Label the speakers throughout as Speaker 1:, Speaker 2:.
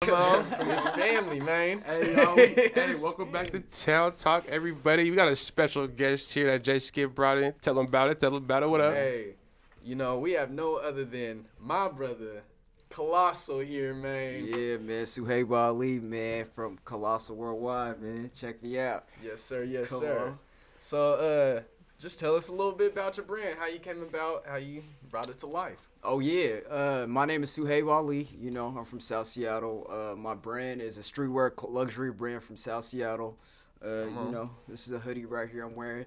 Speaker 1: Come on. It's family, man.
Speaker 2: Hey, welcome back to Town Talk, everybody. We got a special guest here that Jay Skip brought in. Tell him about it. What up?
Speaker 1: Hey, we have no other than my brother, Colossal here, man.
Speaker 3: Yeah, man. Suhaib Ali, man, from Colossal Worldwide, man. Check me out.
Speaker 1: Yes, sir. Yes,
Speaker 3: Come
Speaker 1: sir.
Speaker 3: on.
Speaker 1: So, just tell us a little bit about your brand, how you came about, how you brought it to life.
Speaker 3: Oh, yeah. My name is Suhaib Ali. I'm from South Seattle. My brand is a streetwear luxury brand from South Seattle. This is a hoodie right here I'm wearing.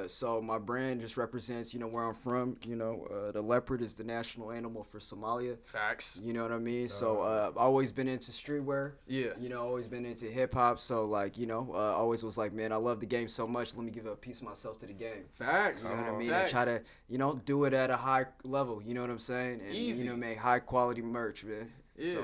Speaker 3: So my brand just represents, where I'm from. The leopard is the national animal for Somalia.
Speaker 1: Facts.
Speaker 3: You know what I mean? So I've always been into streetwear.
Speaker 1: Yeah.
Speaker 3: Always been into hip hop. So always was like, man, I love the game so much. Let me give a piece of myself to the game.
Speaker 1: Facts.
Speaker 3: You know what I mean?
Speaker 1: Facts.
Speaker 3: And try to, do it at a high level. You know what I'm saying? And,
Speaker 1: Easy.
Speaker 3: Make high quality merch, man.
Speaker 1: Yeah.
Speaker 3: So,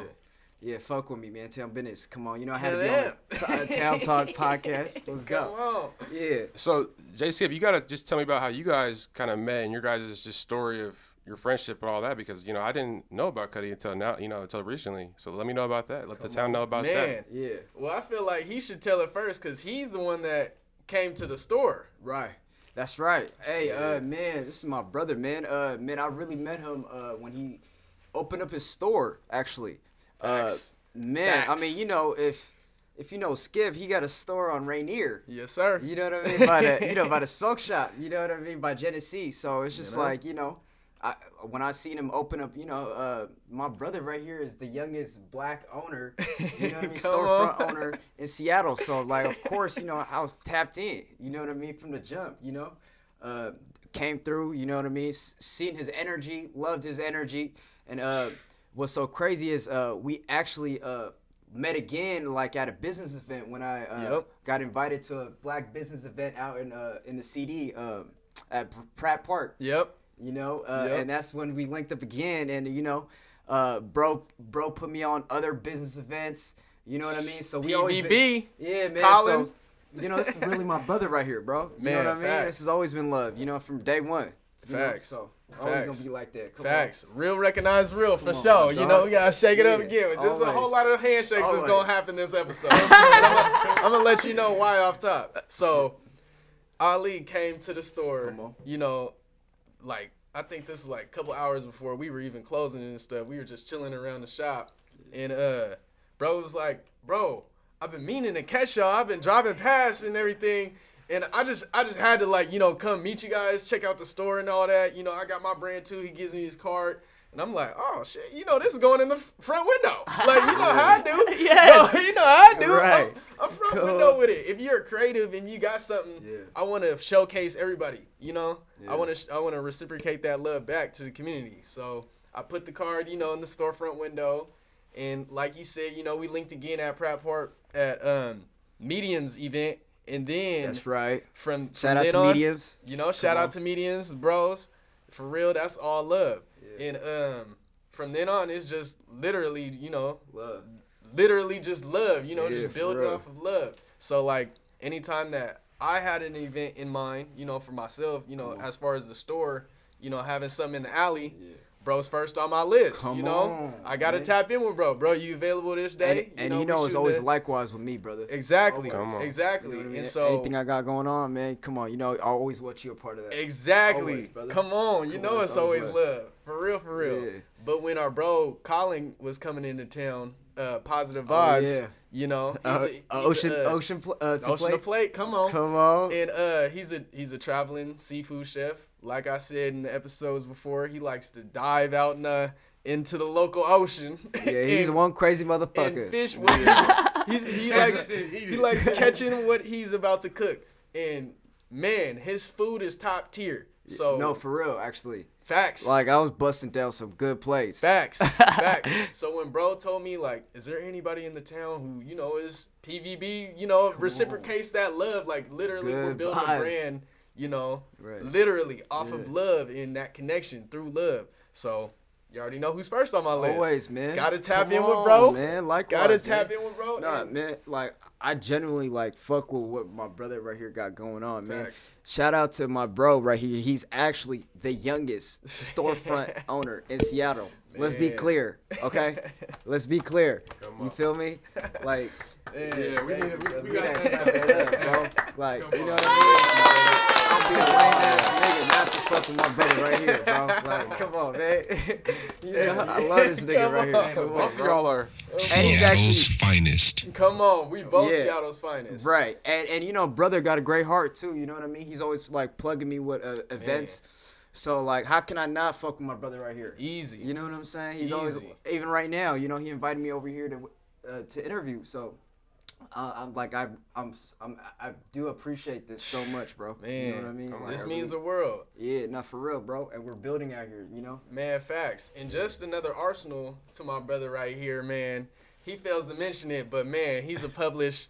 Speaker 3: yeah, fuck with me, man. Town business. Come on. I had to be on the Town Talk podcast. Let's go.
Speaker 1: Come on.
Speaker 3: Yeah.
Speaker 2: So, Jay Skip, you got to just tell me about how you guys kind of met and your guys' just story of your friendship and all that because, I didn't know about Cuddy until now, until recently. So let me know about that. Let the town know about that.
Speaker 3: Yeah.
Speaker 1: Well, I feel like he should tell it first because he's the one that came to the store.
Speaker 3: Right. That's right. Hey, man, this is my brother, man. I really met him when he opened up his store, actually.
Speaker 1: Facts.
Speaker 3: Man,
Speaker 1: Facts.
Speaker 3: I mean, if you know Skip, he got a store on Rainier.
Speaker 1: Yes, sir.
Speaker 3: You know what I mean? By the smoke shop. You know what I mean? By Genesee. So it's just like, when I seen him open up, my brother right here is the youngest black owner, you know what I mean, storefront owner in Seattle. So of course, I was tapped in, you know what I mean, from the jump, came through, you know what I mean, seen his energy, loved his energy, and what's so crazy is we actually met again at a business event when I got invited to a black business event out in the CD at Pratt Park.
Speaker 1: Yep.
Speaker 3: And that's when we linked up again, and bro put me on other business events. You know what I mean? So we always
Speaker 1: PVB.
Speaker 3: Yeah, man.
Speaker 1: Colin.
Speaker 3: So this is really my brother right here, bro. You
Speaker 1: Man,
Speaker 3: know what I mean?
Speaker 1: facts.
Speaker 3: This has always been love. From day one.
Speaker 1: Facts.
Speaker 3: So always
Speaker 1: Facts.
Speaker 3: gonna be like that. Come
Speaker 1: Facts. Real recognize real for
Speaker 3: Come on,
Speaker 1: sure.
Speaker 3: dog.
Speaker 1: We gotta shake it up
Speaker 3: Yeah,
Speaker 1: again. This is a whole
Speaker 3: always.
Speaker 1: lot of handshakes that's
Speaker 3: Always.
Speaker 1: gonna happen this episode. I'm gonna let you know why off top. So Ali came to the store,
Speaker 3: Come on.
Speaker 1: I think this was a couple hours before we were even closing and stuff. We were just chilling around the shop. And bro was like, bro, I've been meaning to catch y'all. I've been driving past and everything. And I just had to come meet you guys, check out the store and all that. I got my brand too. He gives me his card. And I'm like, oh shit, this is going in the front window. How I do.
Speaker 4: Yes.
Speaker 1: Bro, how I do.
Speaker 3: Right.
Speaker 1: I'm front window with it. If you're creative and you got something,
Speaker 3: Yeah.
Speaker 1: I want to showcase everybody.
Speaker 3: Yeah.
Speaker 1: I want to reciprocate that love back to the community. So I put the card, in the storefront window, and like you said, we linked again at Pratt Park at Medium's event, and then
Speaker 3: That's right.
Speaker 1: From
Speaker 3: Shout out
Speaker 1: then
Speaker 3: to
Speaker 1: on,
Speaker 3: Mediums.
Speaker 1: shout
Speaker 3: on.
Speaker 1: out to Mediums, bros. For real, that's all love.
Speaker 3: Yeah.
Speaker 1: And from then on, it's just literally,
Speaker 3: Love.
Speaker 1: literally just love,
Speaker 3: Yeah,
Speaker 1: just
Speaker 3: for
Speaker 1: building
Speaker 3: real.
Speaker 1: off of love. So anytime that I had an event in mind, for myself, as far as the store, having something in the alley,
Speaker 3: Yeah.
Speaker 1: bro's first on my list.
Speaker 3: Come on,
Speaker 1: I gotta
Speaker 3: man.
Speaker 1: tap in with bro. Bro, you available this day?
Speaker 3: And
Speaker 1: we
Speaker 3: it's
Speaker 1: shooting
Speaker 3: always
Speaker 1: it.
Speaker 3: likewise with me, brother.
Speaker 1: Exactly.
Speaker 2: Come on.
Speaker 1: Exactly.
Speaker 3: You know what I mean?
Speaker 1: And so
Speaker 3: anything I got going on, man, come on. I always want you a part of that.
Speaker 1: exactly.
Speaker 3: Always, brother.
Speaker 1: Come on.
Speaker 3: Come
Speaker 1: It's
Speaker 3: on,
Speaker 1: always
Speaker 3: always
Speaker 1: love. For real, for real.
Speaker 3: Yeah.
Speaker 1: But when our bro Colin was coming into town, positive
Speaker 3: Oh,
Speaker 1: vibes,
Speaker 3: yeah.
Speaker 1: he's
Speaker 3: Ocean
Speaker 1: of plate. Come on.
Speaker 3: Come on.
Speaker 1: And he's a traveling seafood chef. Like I said in the episodes before, he likes to dive out into the local ocean.
Speaker 3: Yeah, he's
Speaker 1: and,
Speaker 3: one crazy motherfucker.
Speaker 1: and fish what he likes catching what he's about to cook. And man, his food is top tier. So
Speaker 3: No, for real, actually.
Speaker 1: facts.
Speaker 3: I was busting down some good plates.
Speaker 1: Facts. Facts. So when bro told me, is there anybody in the town who, is PVB, reciprocates that love, literally we're
Speaker 3: Good
Speaker 1: building a
Speaker 3: vibes.
Speaker 1: brand,
Speaker 3: Right.
Speaker 1: literally off
Speaker 3: Yeah.
Speaker 1: of love and that connection through love. So you already know who's first on my list.
Speaker 3: Always, man.
Speaker 1: Gotta tap
Speaker 3: Come
Speaker 1: in with
Speaker 3: on,
Speaker 1: bro.
Speaker 3: man. Likewise,
Speaker 1: Gotta
Speaker 3: man.
Speaker 1: tap in with bro.
Speaker 3: Nah,
Speaker 1: and-
Speaker 3: man. I genuinely fuck with what my brother right here got going on, man.
Speaker 1: Facts.
Speaker 3: Shout out to my bro right here. He's actually the youngest storefront owner in Seattle. Let's be clear, okay? Let's be clear.
Speaker 2: Come
Speaker 3: You
Speaker 2: on.
Speaker 3: feel me? Like,
Speaker 2: Yeah, we need to. We
Speaker 3: get
Speaker 2: got
Speaker 3: that, bro. Like,
Speaker 2: Come
Speaker 3: you know
Speaker 2: on.
Speaker 3: what I mean? I'll be a lame ass nigga not to fuck with my brother right here, bro. Like, come on, man. You know, I love this nigga
Speaker 1: Come
Speaker 3: right
Speaker 1: on.
Speaker 3: here. Come on,
Speaker 2: Both of
Speaker 3: bro.
Speaker 2: y'all are.
Speaker 3: And he's actually
Speaker 4: Seattle's finest.
Speaker 1: Come on, we both
Speaker 3: Yeah.
Speaker 1: Seattle's finest.
Speaker 3: right. And you know, brother got a great heart too. You know what I mean? He's always like plugging me with events. So like, how can I not fuck with my brother right here?
Speaker 1: Easy.
Speaker 3: You know what I'm saying? He's always,
Speaker 1: Easy.
Speaker 3: even right now, you know, he invited me over here to interview. So I'm like, I do appreciate this so much, bro.
Speaker 1: Man,
Speaker 3: you know what I mean? Like,
Speaker 1: this
Speaker 3: I
Speaker 1: means
Speaker 3: really-
Speaker 1: the world.
Speaker 3: yeah, not for real, bro. And we're building out here, you know.
Speaker 1: Man, facts. And just another arsenal to my brother right here, man. He fails to mention it, but man, he's a published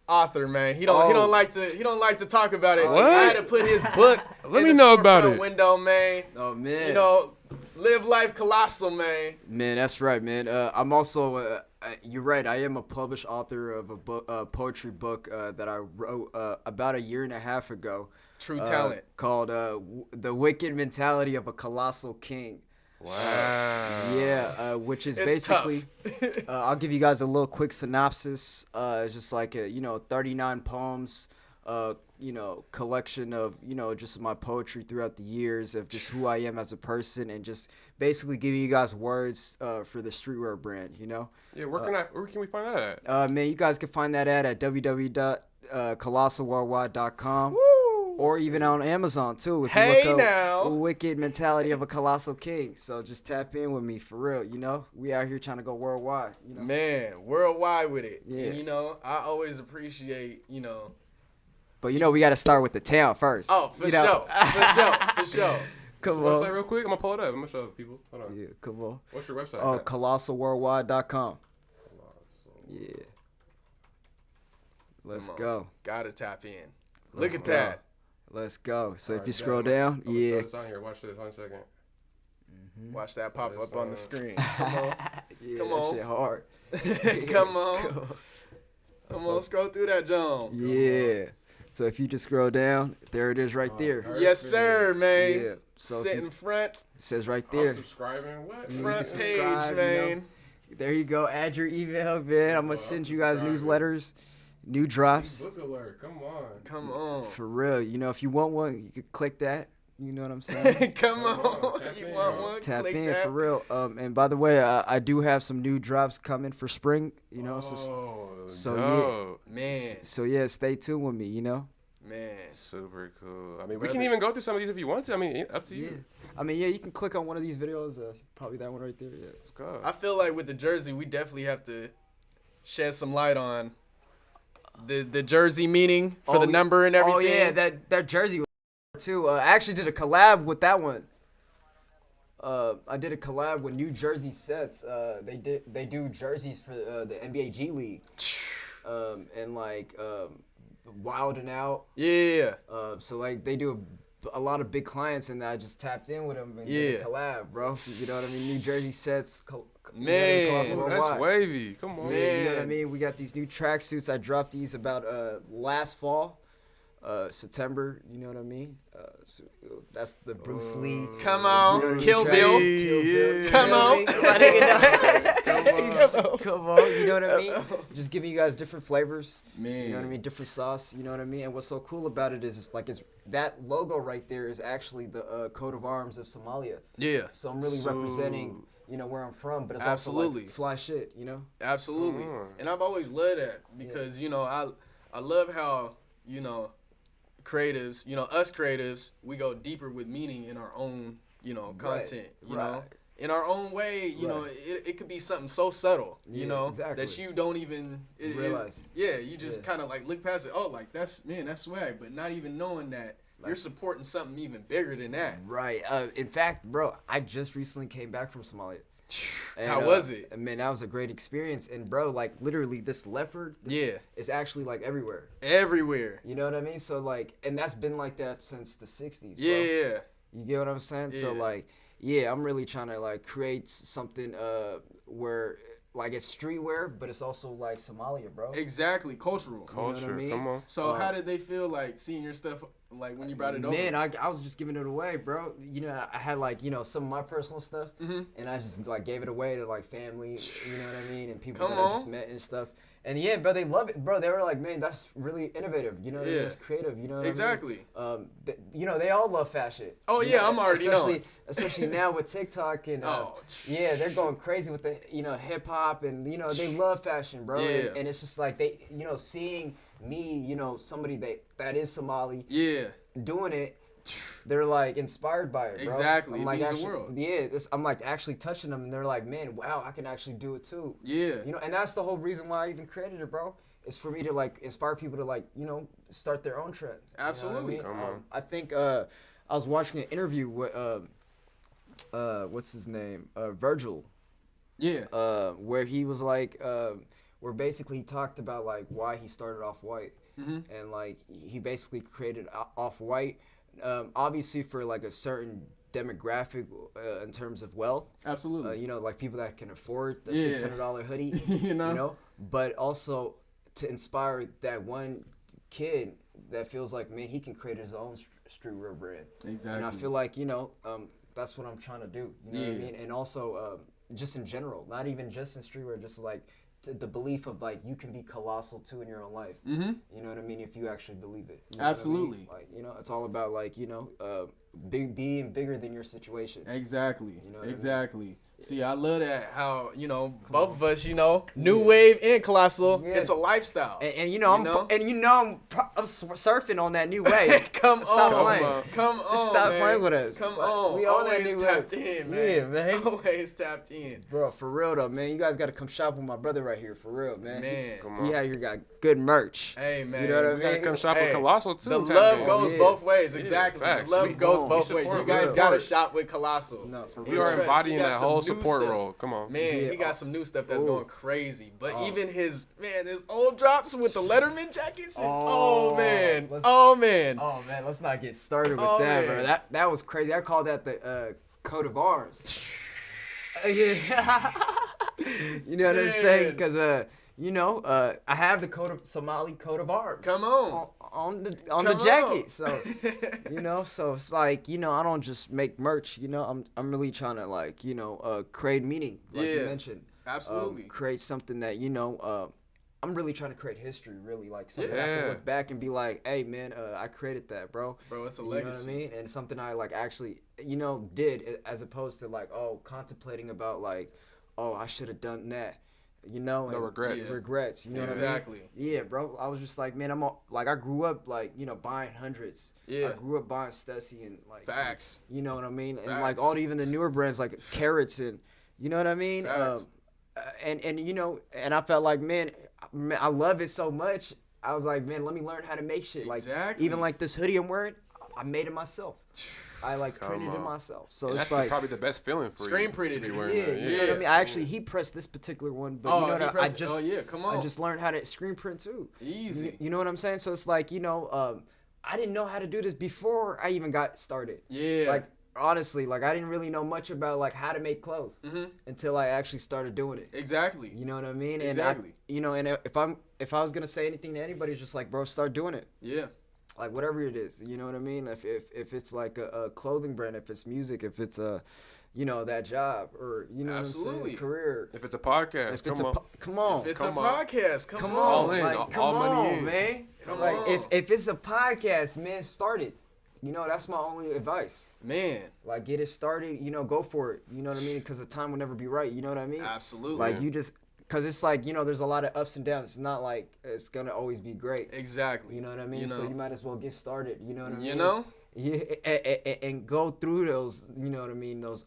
Speaker 1: author, man. He don't like to talk about it.
Speaker 2: What?
Speaker 1: I had to put his book
Speaker 2: Let
Speaker 1: in
Speaker 2: me
Speaker 1: the
Speaker 2: know about
Speaker 1: storefront
Speaker 2: it.
Speaker 1: window, man.
Speaker 3: Oh man.
Speaker 1: You know, live life colossal, man.
Speaker 3: Man, that's right, man. I'm also, you're right. I am a published author of a book, poetry book that I wrote about a year and a half ago.
Speaker 1: True talent.
Speaker 3: Called "The Wicked Mentality of a Colossal King."
Speaker 2: Wow.
Speaker 3: Yeah, which is
Speaker 1: It's
Speaker 3: basically,
Speaker 1: tough.
Speaker 3: I'll give you guys a little quick synopsis. It's just like 39 poems. Collection of just my poetry throughout the years of just who I am as a person, and just basically giving you guys words for the Streetwear brand. You know.
Speaker 2: Yeah, where can we find that at?
Speaker 3: Man, you guys can find that at www.colossalworldwide.com. Or even on Amazon too. If
Speaker 1: Hey,
Speaker 3: you look
Speaker 1: now.
Speaker 3: up Wicked Mentality of a Colossal King. So just tap in with me for real. You know, we out here trying to go worldwide. You know,
Speaker 1: Man, worldwide with it.
Speaker 3: Yeah.
Speaker 1: And I always appreciate,
Speaker 3: but we got to start with the town first.
Speaker 1: Oh, for
Speaker 3: You know?
Speaker 1: sure. For sure.
Speaker 3: Come
Speaker 2: Website
Speaker 3: on.
Speaker 2: real quick. I'm gonna pull it up. I'm gonna show people. Hold on.
Speaker 3: Yeah, come on.
Speaker 2: What's your website?
Speaker 3: Oh, colossalworldwide.com. Yeah. Let's
Speaker 1: Come on.
Speaker 3: go.
Speaker 1: Gotta tap in.
Speaker 3: Let's
Speaker 1: Look at
Speaker 3: go.
Speaker 1: that.
Speaker 3: Let's go. So if
Speaker 2: Alright,
Speaker 3: you
Speaker 2: yeah,
Speaker 3: scroll
Speaker 2: I'm
Speaker 3: down,
Speaker 2: gonna
Speaker 3: yeah.
Speaker 2: throw this on here. Watch this. 1 second.
Speaker 1: Watch that pop
Speaker 2: This
Speaker 1: up on the
Speaker 2: one.
Speaker 1: screen. Come on.
Speaker 3: Yeah,
Speaker 1: Come
Speaker 3: that
Speaker 1: on.
Speaker 3: shit hard.
Speaker 1: Come on. Come on, scroll through that, John.
Speaker 3: Yeah. So if you just scroll down, there it is right there.
Speaker 2: Perfect.
Speaker 1: Yes, sir, man.
Speaker 3: Yeah. So if
Speaker 1: Sit
Speaker 3: you-
Speaker 1: in front,
Speaker 3: it says right
Speaker 2: I'm
Speaker 3: there.
Speaker 2: subscribing. What?
Speaker 3: You
Speaker 1: front
Speaker 3: can
Speaker 1: page,
Speaker 3: subscribe,
Speaker 1: man.
Speaker 3: There you go. Add your email, man. I'm gonna send you guys
Speaker 2: subscribing.
Speaker 3: newsletters, new drops.
Speaker 2: Book alert. Come on.
Speaker 1: Come on.
Speaker 3: For real. If you want one, you could click that. You know what I'm saying?
Speaker 1: Come
Speaker 2: on,
Speaker 1: on.
Speaker 2: tap
Speaker 1: You
Speaker 2: in.
Speaker 1: want one?
Speaker 3: Tap
Speaker 1: Click
Speaker 3: in
Speaker 1: that.
Speaker 3: for real. And by the way, I do have some new drops coming for spring. So, yeah.
Speaker 2: dope.
Speaker 1: Man,
Speaker 3: So yeah, stay tuned with me.
Speaker 1: man.
Speaker 2: Super cool. I mean, we
Speaker 1: Brother.
Speaker 2: can even go through some of these if you want to. I mean, up to
Speaker 3: Yeah.
Speaker 2: you.
Speaker 3: I mean, yeah, you can click on one of these videos. Probably that one right there. Yeah.
Speaker 2: Let's go.
Speaker 1: I feel like with the jersey, we definitely have to shed some light on the jersey meaning for the number and everything.
Speaker 3: Oh yeah, that jersey was too. I actually did a collab with that one. I did a collab with New Jersey Sets. They do jerseys for the NBA G League. And like Wild and Out.
Speaker 1: Yeah.
Speaker 3: So like they do a lot of big clients, and I just tapped in with them and did a
Speaker 1: Yeah.
Speaker 3: collab, bro. You know what I mean? New Jersey Sets.
Speaker 1: Man,
Speaker 3: Colossal
Speaker 2: Ooh,
Speaker 3: Worldwide.
Speaker 2: that's wavy. Come on.
Speaker 3: Yeah, you know what I
Speaker 1: Man.
Speaker 3: mean? We got these new tracksuits. I dropped these about last fall, September. You know what I mean? So that's the Bruce Lee.
Speaker 1: Come on.
Speaker 3: You know what I mean?
Speaker 1: Kill
Speaker 3: Track-
Speaker 1: Bill.
Speaker 2: Yeah.
Speaker 1: Come on.
Speaker 3: Come on, you know what I mean? Just giving you guys different flavors.
Speaker 1: Man.
Speaker 3: You know what I mean? Different sauce. You know what I mean? And what's so cool about it is it's that logo right there is actually the coat of arms of Somalia.
Speaker 1: Yeah.
Speaker 3: So I'm really representing, where I'm from, but it's also
Speaker 1: Absolutely.
Speaker 3: like fly shit,
Speaker 1: Absolutely.
Speaker 2: Come on.
Speaker 1: And I've always loved that because, I love how, creatives, us creatives, we go deeper with meaning in our own, content, you know.
Speaker 3: right.
Speaker 1: In our own way,
Speaker 3: Right.
Speaker 1: it could be something so subtle,
Speaker 3: Yeah, exactly.
Speaker 1: that you don't even
Speaker 3: Realize.
Speaker 1: you just
Speaker 3: Yeah.
Speaker 1: kind of like look past it. Oh, like that's swag, but not even knowing that you're supporting something even bigger than that.
Speaker 3: Right. In fact, bro, I just recently came back from Somalia. And,
Speaker 1: How was it?
Speaker 3: Man, that was a great experience. And bro, like literally, this leopard, is actually like everywhere.
Speaker 1: Everywhere.
Speaker 3: You know what I mean? So like, and that's been like that since the '60s. Bro.
Speaker 1: Yeah.
Speaker 3: You get what I'm saying? So
Speaker 1: Yeah.
Speaker 3: like, yeah, I'm really trying to like create something where like it's streetwear, but it's also like Somalia, bro.
Speaker 1: Exactly. Cultural.
Speaker 2: Culture.
Speaker 3: I mean?
Speaker 2: Come on.
Speaker 1: So how did they feel like seeing your stuff Like when you brought it over?
Speaker 3: Man, I was just giving it away, bro. You know, I had like, you know, some of my personal stuff, and I just like gave it away to like family, you know what I mean, and people that I just met and stuff. And yeah, bro, they love it, bro. They were like, man, that's really innovative. You know, it's creative. You know, what
Speaker 1: exactly.
Speaker 3: I mean? You know, they all love fashion.
Speaker 1: Oh
Speaker 3: yeah,
Speaker 1: I'm already knowing.
Speaker 3: Especially now with TikTok and yeah, they're going crazy with the hip hop and they love fashion, bro.
Speaker 1: Yeah.
Speaker 3: And it's just like they seeing me, somebody that is Somali.
Speaker 1: Yeah.
Speaker 3: Doing it. They're like inspired by it, bro.
Speaker 1: Exactly.
Speaker 3: I'm like,
Speaker 1: it means
Speaker 3: actually,
Speaker 1: the world.
Speaker 3: Yeah, I'm like actually touching them, and they're like, man, wow, I can actually do it too.
Speaker 1: Yeah.
Speaker 3: And that's the whole reason why I even created it, bro. It's for me to like inspire people to like, start their own trends.
Speaker 1: Absolutely.
Speaker 3: You know what I mean? I think I was watching an interview with what's his name, Virgil.
Speaker 1: Yeah.
Speaker 3: Where he was like, where basically he talked about like why he started Off-White, and like he basically created Off-White. Obviously for like a certain demographic in terms of wealth.
Speaker 1: Absolutely.
Speaker 3: Like people that can afford the $600 hoodie, you know, but also to inspire that one kid that feels like, man, he can create his own streetwear brand.
Speaker 1: Exactly.
Speaker 3: And I feel like, that's what I'm trying to do. You know what I mean? And also just in general, not even just in streetwear, just like the belief of like you can be colossal too in your own life. You know what I mean? If you actually believe it. You know
Speaker 1: Absolutely.
Speaker 3: what I mean? Like, it's all about like, being bigger than your situation.
Speaker 1: Exactly.
Speaker 3: You know what I mean?
Speaker 1: Exactly. See, I love that how, both of us, new wave and colossal, it's a lifestyle.
Speaker 3: And I'm surfing on that new wave.
Speaker 1: Come on.
Speaker 3: Stop playing with us.
Speaker 1: Come on.
Speaker 3: We on that
Speaker 1: Always
Speaker 3: new
Speaker 1: tapped
Speaker 3: wave.
Speaker 1: in, man.
Speaker 3: Yeah, man.
Speaker 1: Always tapped in.
Speaker 3: Bro, for real though, man. You guys got to come shop with my brother right here, for real, man.
Speaker 1: Man.
Speaker 3: We out here got good merch.
Speaker 1: Hey, man.
Speaker 3: You know what I mean?
Speaker 2: We gotta come shop with Colossal too.
Speaker 1: The love goes both ways. Exactly.
Speaker 2: facts.
Speaker 1: The love goes both ways. You guys got to
Speaker 2: support.
Speaker 1: shop with Colossal.
Speaker 3: No, for
Speaker 2: We
Speaker 3: real.
Speaker 2: are embodying
Speaker 1: He got
Speaker 2: that
Speaker 1: some
Speaker 2: whole
Speaker 1: new
Speaker 2: support
Speaker 1: stuff.
Speaker 2: role. Come on.
Speaker 1: Man,
Speaker 3: Yeah.
Speaker 1: he got some new stuff that's
Speaker 3: Ooh.
Speaker 1: going crazy. But even his old drops with the Letterman jackets. Oh man. Oh man,
Speaker 3: let's not get started with
Speaker 1: Oh,
Speaker 3: that,
Speaker 1: man.
Speaker 3: bro. That was crazy. I call that the coat of arms. Yeah. You know what I'm saying? Because I have the Somali coat of arms.
Speaker 1: Come on.
Speaker 3: On the
Speaker 1: Come
Speaker 3: jacket.
Speaker 1: on.
Speaker 3: So so it's like, I don't just make merch, I'm really trying to like, create meaning, like you mentioned.
Speaker 1: Absolutely.
Speaker 3: Create something that, I'm really trying to create history, really, like something I can look back and be like, hey man, I created that, bro.
Speaker 1: Bro, it's a
Speaker 3: You
Speaker 1: legacy.
Speaker 3: know what I mean? And something I like actually, did, as opposed to like, contemplating about like, I should have done that. No
Speaker 2: regrets.
Speaker 3: Regrets. You know
Speaker 1: Exactly.
Speaker 3: what I mean? Yeah, bro. I was just like, man, I grew up like, buying hundreds.
Speaker 1: Yeah.
Speaker 3: I grew up buying Stussy and like.
Speaker 1: Facts.
Speaker 3: You know what I mean? And
Speaker 1: Facts.
Speaker 3: like even the newer brands like Carrots and, you know what I mean?
Speaker 1: Facts.
Speaker 3: And I felt like, man, I love it so much. I was like, man, let me learn how to make shit. Like
Speaker 1: Exactly.
Speaker 3: even like this hoodie I'm wearing, I made it myself. I like printed it
Speaker 2: on.
Speaker 3: myself. So
Speaker 2: And
Speaker 3: it's
Speaker 2: that's
Speaker 3: like
Speaker 2: probably the best feeling for
Speaker 1: Screen
Speaker 2: you.
Speaker 1: printed
Speaker 2: to be
Speaker 1: it.
Speaker 2: wearing
Speaker 3: yeah,
Speaker 2: that.
Speaker 3: you know what I mean. I actually he pressed this particular one, but you know
Speaker 1: he
Speaker 3: what?
Speaker 1: pressed it. Oh, yeah, come on.
Speaker 3: I just learned how to screen print too.
Speaker 1: Easy.
Speaker 3: You know what I'm saying? So it's like I didn't know how to do this before I even got started.
Speaker 1: Yeah.
Speaker 3: Like honestly, like I didn't really know much about like how to make clothes until I actually started doing it.
Speaker 1: Exactly.
Speaker 3: You know what I mean?
Speaker 1: Exactly.
Speaker 3: And if I was gonna say anything to anybody, it's just like, bro, start doing it.
Speaker 1: Yeah.
Speaker 3: Like whatever it is, you know what I mean? If it's like a clothing brand, if it's music, if it's that job, or what I'm
Speaker 1: Absolutely.
Speaker 3: saying, career.
Speaker 2: If it's a podcast,
Speaker 3: If it's
Speaker 2: come on.
Speaker 3: come on,
Speaker 1: If it's
Speaker 2: Come
Speaker 1: a
Speaker 2: on.
Speaker 1: podcast, come on.
Speaker 2: All in.
Speaker 3: like,
Speaker 2: all
Speaker 3: come
Speaker 2: money
Speaker 3: on,
Speaker 2: in.
Speaker 3: man.
Speaker 1: Come
Speaker 3: like
Speaker 1: on.
Speaker 3: if it's a podcast, man, start it. That's my only advice.
Speaker 1: Man.
Speaker 3: Like get it started, go for it. You know what I mean? Because the time will never be right. You know what I mean?
Speaker 1: Absolutely.
Speaker 3: Like you just, cause it's like there's a lot of ups and downs. It's not like it's gonna always be great.
Speaker 1: Exactly.
Speaker 3: You know what I mean? So you might as well get started. You know what I mean?
Speaker 1: You know?
Speaker 3: Yeah, and go through those. You know what I mean? Those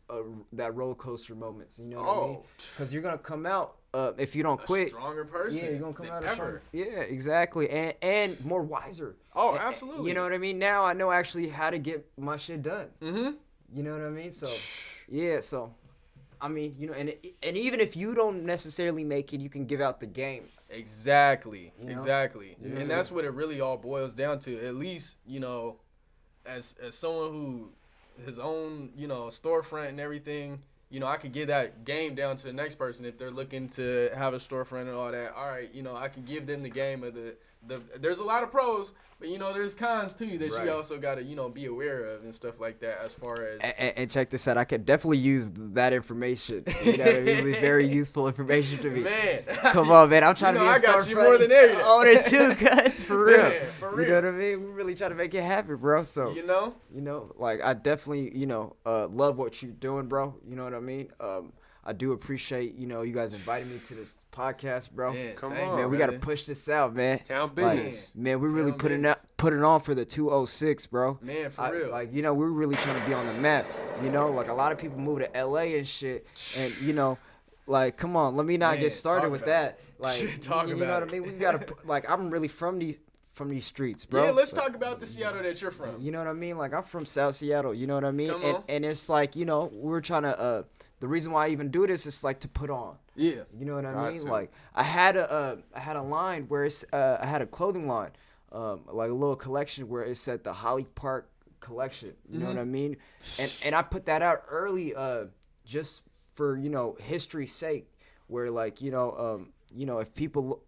Speaker 3: that roller coaster moments. You know what I mean? Because you're gonna come out if you don't
Speaker 1: A
Speaker 3: quit.
Speaker 1: stronger person.
Speaker 3: Yeah, you're gonna come
Speaker 1: than
Speaker 3: out
Speaker 1: ever.
Speaker 3: stronger. Yeah, exactly, and more wiser.
Speaker 1: Oh,
Speaker 3: And-
Speaker 1: absolutely.
Speaker 3: You know what I mean? Now I know actually how to get my shit done.
Speaker 1: Mm-hmm.
Speaker 3: You know what I mean? So, yeah. So, I mean, and even if you don't necessarily make it, you can give out the game.
Speaker 1: Exactly.
Speaker 3: You know?
Speaker 1: Exactly.
Speaker 3: Yeah.
Speaker 1: And that's what it really all boils down to. At least, as someone who his own, storefront and everything, I could give that game down to the next person if they're looking to have a storefront and all that. All right, I can give them the game of the there's a lot of pros, but you know there's cons too that
Speaker 3: Right.
Speaker 1: you also got to be aware of and stuff like that. As far as
Speaker 3: And check this out. I could definitely use that information. You know what I mean? It was very useful information to me.
Speaker 1: man,
Speaker 3: Come on, man. I'm trying to be
Speaker 1: I
Speaker 3: a
Speaker 1: got
Speaker 3: storefront
Speaker 1: you more than everything.
Speaker 3: owner too, guys. For real.
Speaker 1: Man, for
Speaker 3: You
Speaker 1: real.
Speaker 3: know what I mean? We really try to make it happen, bro. So
Speaker 1: you know.
Speaker 3: like I definitely, love what you're doing, bro. You know what I mean? I do appreciate, you guys inviting me to this podcast, bro.
Speaker 1: Man,
Speaker 2: Come
Speaker 1: thank
Speaker 2: on,
Speaker 1: you,
Speaker 3: Man, we gotta
Speaker 1: brother.
Speaker 3: push this out, man.
Speaker 2: Town
Speaker 3: Like,
Speaker 2: business.
Speaker 3: man, we really
Speaker 1: Town
Speaker 3: put it on for the 206, bro.
Speaker 1: Man, for real.
Speaker 3: Like, we're really trying to be on the map. Like a lot of people move to LA and shit, and like, come on, let me not
Speaker 1: Man,
Speaker 3: get started
Speaker 1: talk
Speaker 3: with
Speaker 1: about
Speaker 3: that.
Speaker 1: it.
Speaker 3: Like,
Speaker 1: Talk
Speaker 3: you know
Speaker 1: about
Speaker 3: what I
Speaker 1: it.
Speaker 3: mean? We gotta like, I'm really from these streets, bro.
Speaker 1: Yeah, let's
Speaker 3: Like,
Speaker 1: talk about the Seattle that you're from.
Speaker 3: you know what I mean? Like, I'm from South Seattle. You know what I mean?
Speaker 1: Come
Speaker 3: And
Speaker 1: on.
Speaker 3: and it's like, we're trying to. The reason why I even do this is like to put on.
Speaker 1: Yeah.
Speaker 3: You know what I
Speaker 2: Got
Speaker 3: mean?
Speaker 2: to.
Speaker 3: Like, I had a line where I had a clothing line, like a little collection where it said the Holly Park collection. You know what I mean? And I put that out early, just for history's sake, where like if people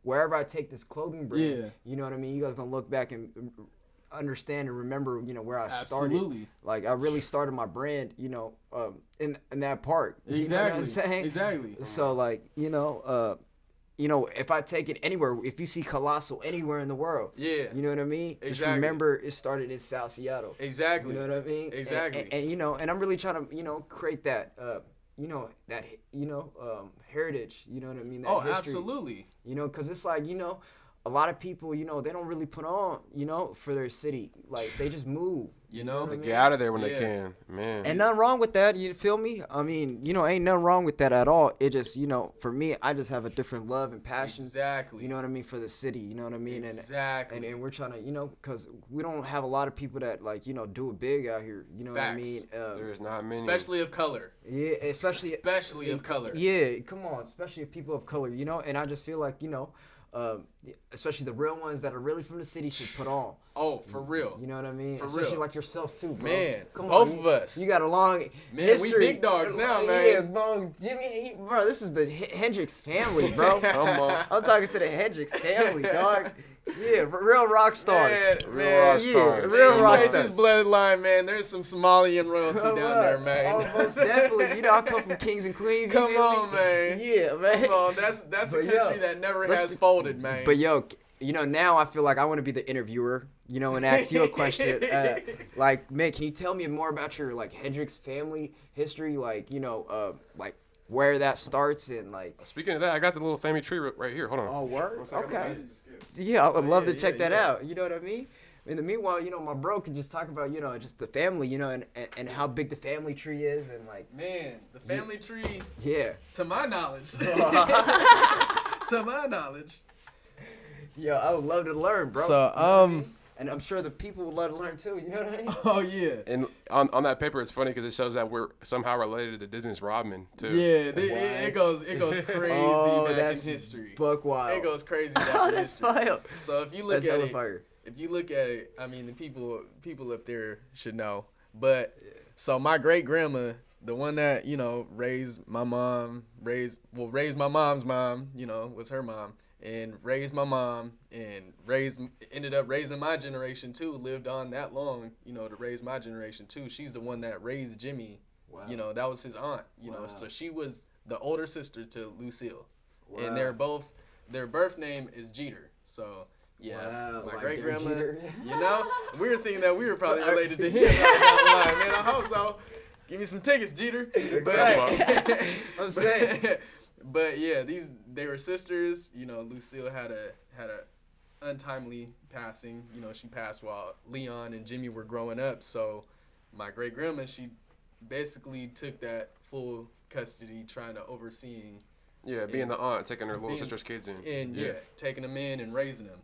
Speaker 3: wherever I take this clothing brand,
Speaker 1: Yeah.
Speaker 3: you know what I mean? You guys gonna look back and understand and remember where I started.
Speaker 1: Absolutely.
Speaker 3: Like I really started my brand, in that part. You know what I'm saying?
Speaker 1: Exactly.
Speaker 3: So like, if I take it anywhere, if you see Colossal anywhere in the world,
Speaker 1: Yeah.
Speaker 3: you know what I mean? Just
Speaker 1: Exactly.
Speaker 3: remember it started in South Seattle.
Speaker 1: Exactly.
Speaker 3: You know what I mean?
Speaker 1: Exactly.
Speaker 3: And I'm really trying to, create that, heritage. You know what I mean? That
Speaker 1: Oh,
Speaker 3: history.
Speaker 1: absolutely.
Speaker 3: Because it's like, a lot of people, they don't really put on, for their city. Like they just move.
Speaker 1: You know?
Speaker 3: what I
Speaker 2: They
Speaker 3: mean?
Speaker 2: get out of there when they
Speaker 1: Yeah.
Speaker 2: can, man.
Speaker 3: And nothing wrong with that, you feel me? I mean, ain't nothing wrong with that at all. It just, for me, I just have a different love and passion.
Speaker 1: Exactly.
Speaker 3: You know what I mean, for the city. You know what I mean?
Speaker 1: Exactly.
Speaker 3: And we're trying to, because we don't have a lot of people that like, do it big out here. You know
Speaker 1: Facts.
Speaker 3: what I mean?
Speaker 2: There's not many.
Speaker 1: Especially of color.
Speaker 3: Yeah, especially
Speaker 1: Of color.
Speaker 3: Yeah, come on, especially people of color. And I just feel like, especially the real ones that are really from the city should put on.
Speaker 1: Oh, for real.
Speaker 3: You know what I mean?
Speaker 1: For
Speaker 3: Especially
Speaker 1: real.
Speaker 3: like yourself too, bro.
Speaker 1: Man,
Speaker 3: Come
Speaker 1: both
Speaker 3: on,
Speaker 1: of us.
Speaker 3: You got a long
Speaker 1: Man, we
Speaker 3: history.
Speaker 1: big dogs now, man.
Speaker 3: Yeah, bro. Jimmy, bro, this is the Hendrix family, bro.
Speaker 2: Come on.
Speaker 3: I'm talking to the Hendrix family, dog. Yeah, real rock stars.
Speaker 2: Real rock stars.
Speaker 3: real
Speaker 1: You
Speaker 3: rock
Speaker 1: trace
Speaker 3: stars.
Speaker 1: his bloodline, man. There's some Somalian royalty down there, man.
Speaker 3: Oh, most definitely. I come from Kings and Queens. you
Speaker 1: Come
Speaker 3: feel me?
Speaker 1: on, man.
Speaker 3: Yeah, man.
Speaker 1: Come on, that's a
Speaker 3: But,
Speaker 1: country
Speaker 3: yo,
Speaker 1: that never
Speaker 3: let's
Speaker 1: has
Speaker 3: do-
Speaker 1: folded, man.
Speaker 3: But yo, now I feel like I want to be the interviewer, and ask you a question. Like, man, can you tell me more about your like Hendrix family history? Like, like where that starts and like.
Speaker 2: Speaking of that, I got the little family tree right here. Hold on.
Speaker 3: Oh, word.
Speaker 2: One second,
Speaker 3: Okay.
Speaker 2: messages,
Speaker 3: Yeah, I would love
Speaker 1: yeah,
Speaker 3: to check
Speaker 1: yeah,
Speaker 3: that
Speaker 1: yeah.
Speaker 3: out. You know what I mean? In the meanwhile, my bro can just talk about, just the family, and how big the family tree is, and like,
Speaker 1: Man, the family tree,
Speaker 3: yeah.
Speaker 1: to my knowledge,
Speaker 3: Yo, I would love to learn, bro.
Speaker 1: So,
Speaker 3: And I'm sure the people would love to learn too. You know what I mean?
Speaker 1: oh yeah.
Speaker 2: And on that paper, it's funny because it shows that we're somehow related to Dennis Rodman too.
Speaker 1: Yeah, it goes crazy
Speaker 3: Oh,
Speaker 1: back
Speaker 3: that's
Speaker 1: in history.
Speaker 3: Buck wild.
Speaker 1: It goes crazy back
Speaker 3: Oh,
Speaker 1: in
Speaker 3: that's
Speaker 1: history.
Speaker 3: fire.
Speaker 1: So if you look
Speaker 3: That's
Speaker 1: at
Speaker 3: hella
Speaker 1: it,
Speaker 3: fire.
Speaker 1: if you look at it, I mean the people up there should know. But so my great grandma, the one that raised my mom, raised my mom's mom, was her mom, and raised my mom, and ended up raising my generation too. Lived on that long, to raise my generation too. She's the one that raised Jimmy.
Speaker 3: Wow.
Speaker 1: That was his aunt.
Speaker 3: Wow.
Speaker 1: So she was the older sister to Lucille,
Speaker 3: Wow.
Speaker 1: and their birth name is Jeter. So. Yeah,
Speaker 3: Wow,
Speaker 1: my
Speaker 3: like
Speaker 1: great
Speaker 3: Derek
Speaker 1: grandma.
Speaker 3: Jeter.
Speaker 1: We were thinking that we were probably related to him. Right down the line. Man, I hope so. Give me some tickets, Jeter. But,
Speaker 3: I'm saying.
Speaker 1: but yeah, they were sisters. Lucille had a untimely passing. She passed while Leon and Jimmy were growing up. So my great grandma, she basically took that full custody, trying to overseeing.
Speaker 2: Yeah, being the aunt, taking her little
Speaker 1: being-
Speaker 2: sister's kids in.
Speaker 1: And taking them in and raising them,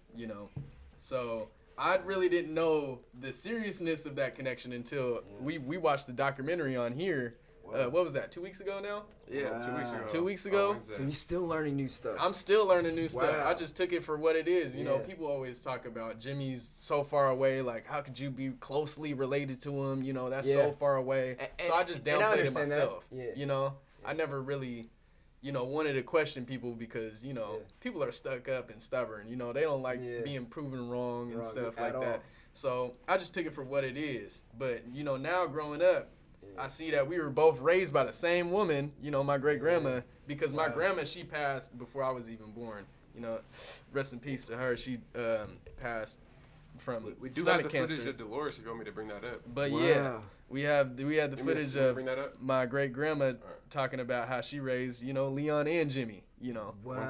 Speaker 1: So I really didn't know the seriousness of that connection until we watched the documentary on here. What was that? 2 weeks ago now?
Speaker 2: Yeah, 2 weeks ago.
Speaker 1: 2 weeks ago?
Speaker 2: Wednesday.
Speaker 3: So you still learning new stuff.
Speaker 1: I'm still learning new stuff.
Speaker 3: Wow.
Speaker 1: I just took it for what it is.
Speaker 3: Yeah.
Speaker 1: People always talk about Jimmy's so far away. Like, how could you be closely related to him? That's
Speaker 3: Yeah.
Speaker 1: so far away. So I just
Speaker 3: and I
Speaker 1: downplayed it
Speaker 3: understand that.
Speaker 1: myself.
Speaker 3: Yeah.
Speaker 1: I never really, wanted to question people because, people are stuck up and stubborn. They don't like being proven wrong and stuff like that. So I just took it for what it is. But, now growing up, I see that we were both raised by the same woman, my great-grandma, because my grandma, she passed before I was even born. Rest in peace to her. She passed from
Speaker 2: We do
Speaker 1: stomach
Speaker 2: have the
Speaker 1: cancer.
Speaker 2: footage of Dolores if you want me to bring that up.
Speaker 1: But we had the footage of
Speaker 2: bring that up?
Speaker 1: my great-grandma talking about how she raised, Leon and Jimmy,
Speaker 3: Wow.
Speaker 2: One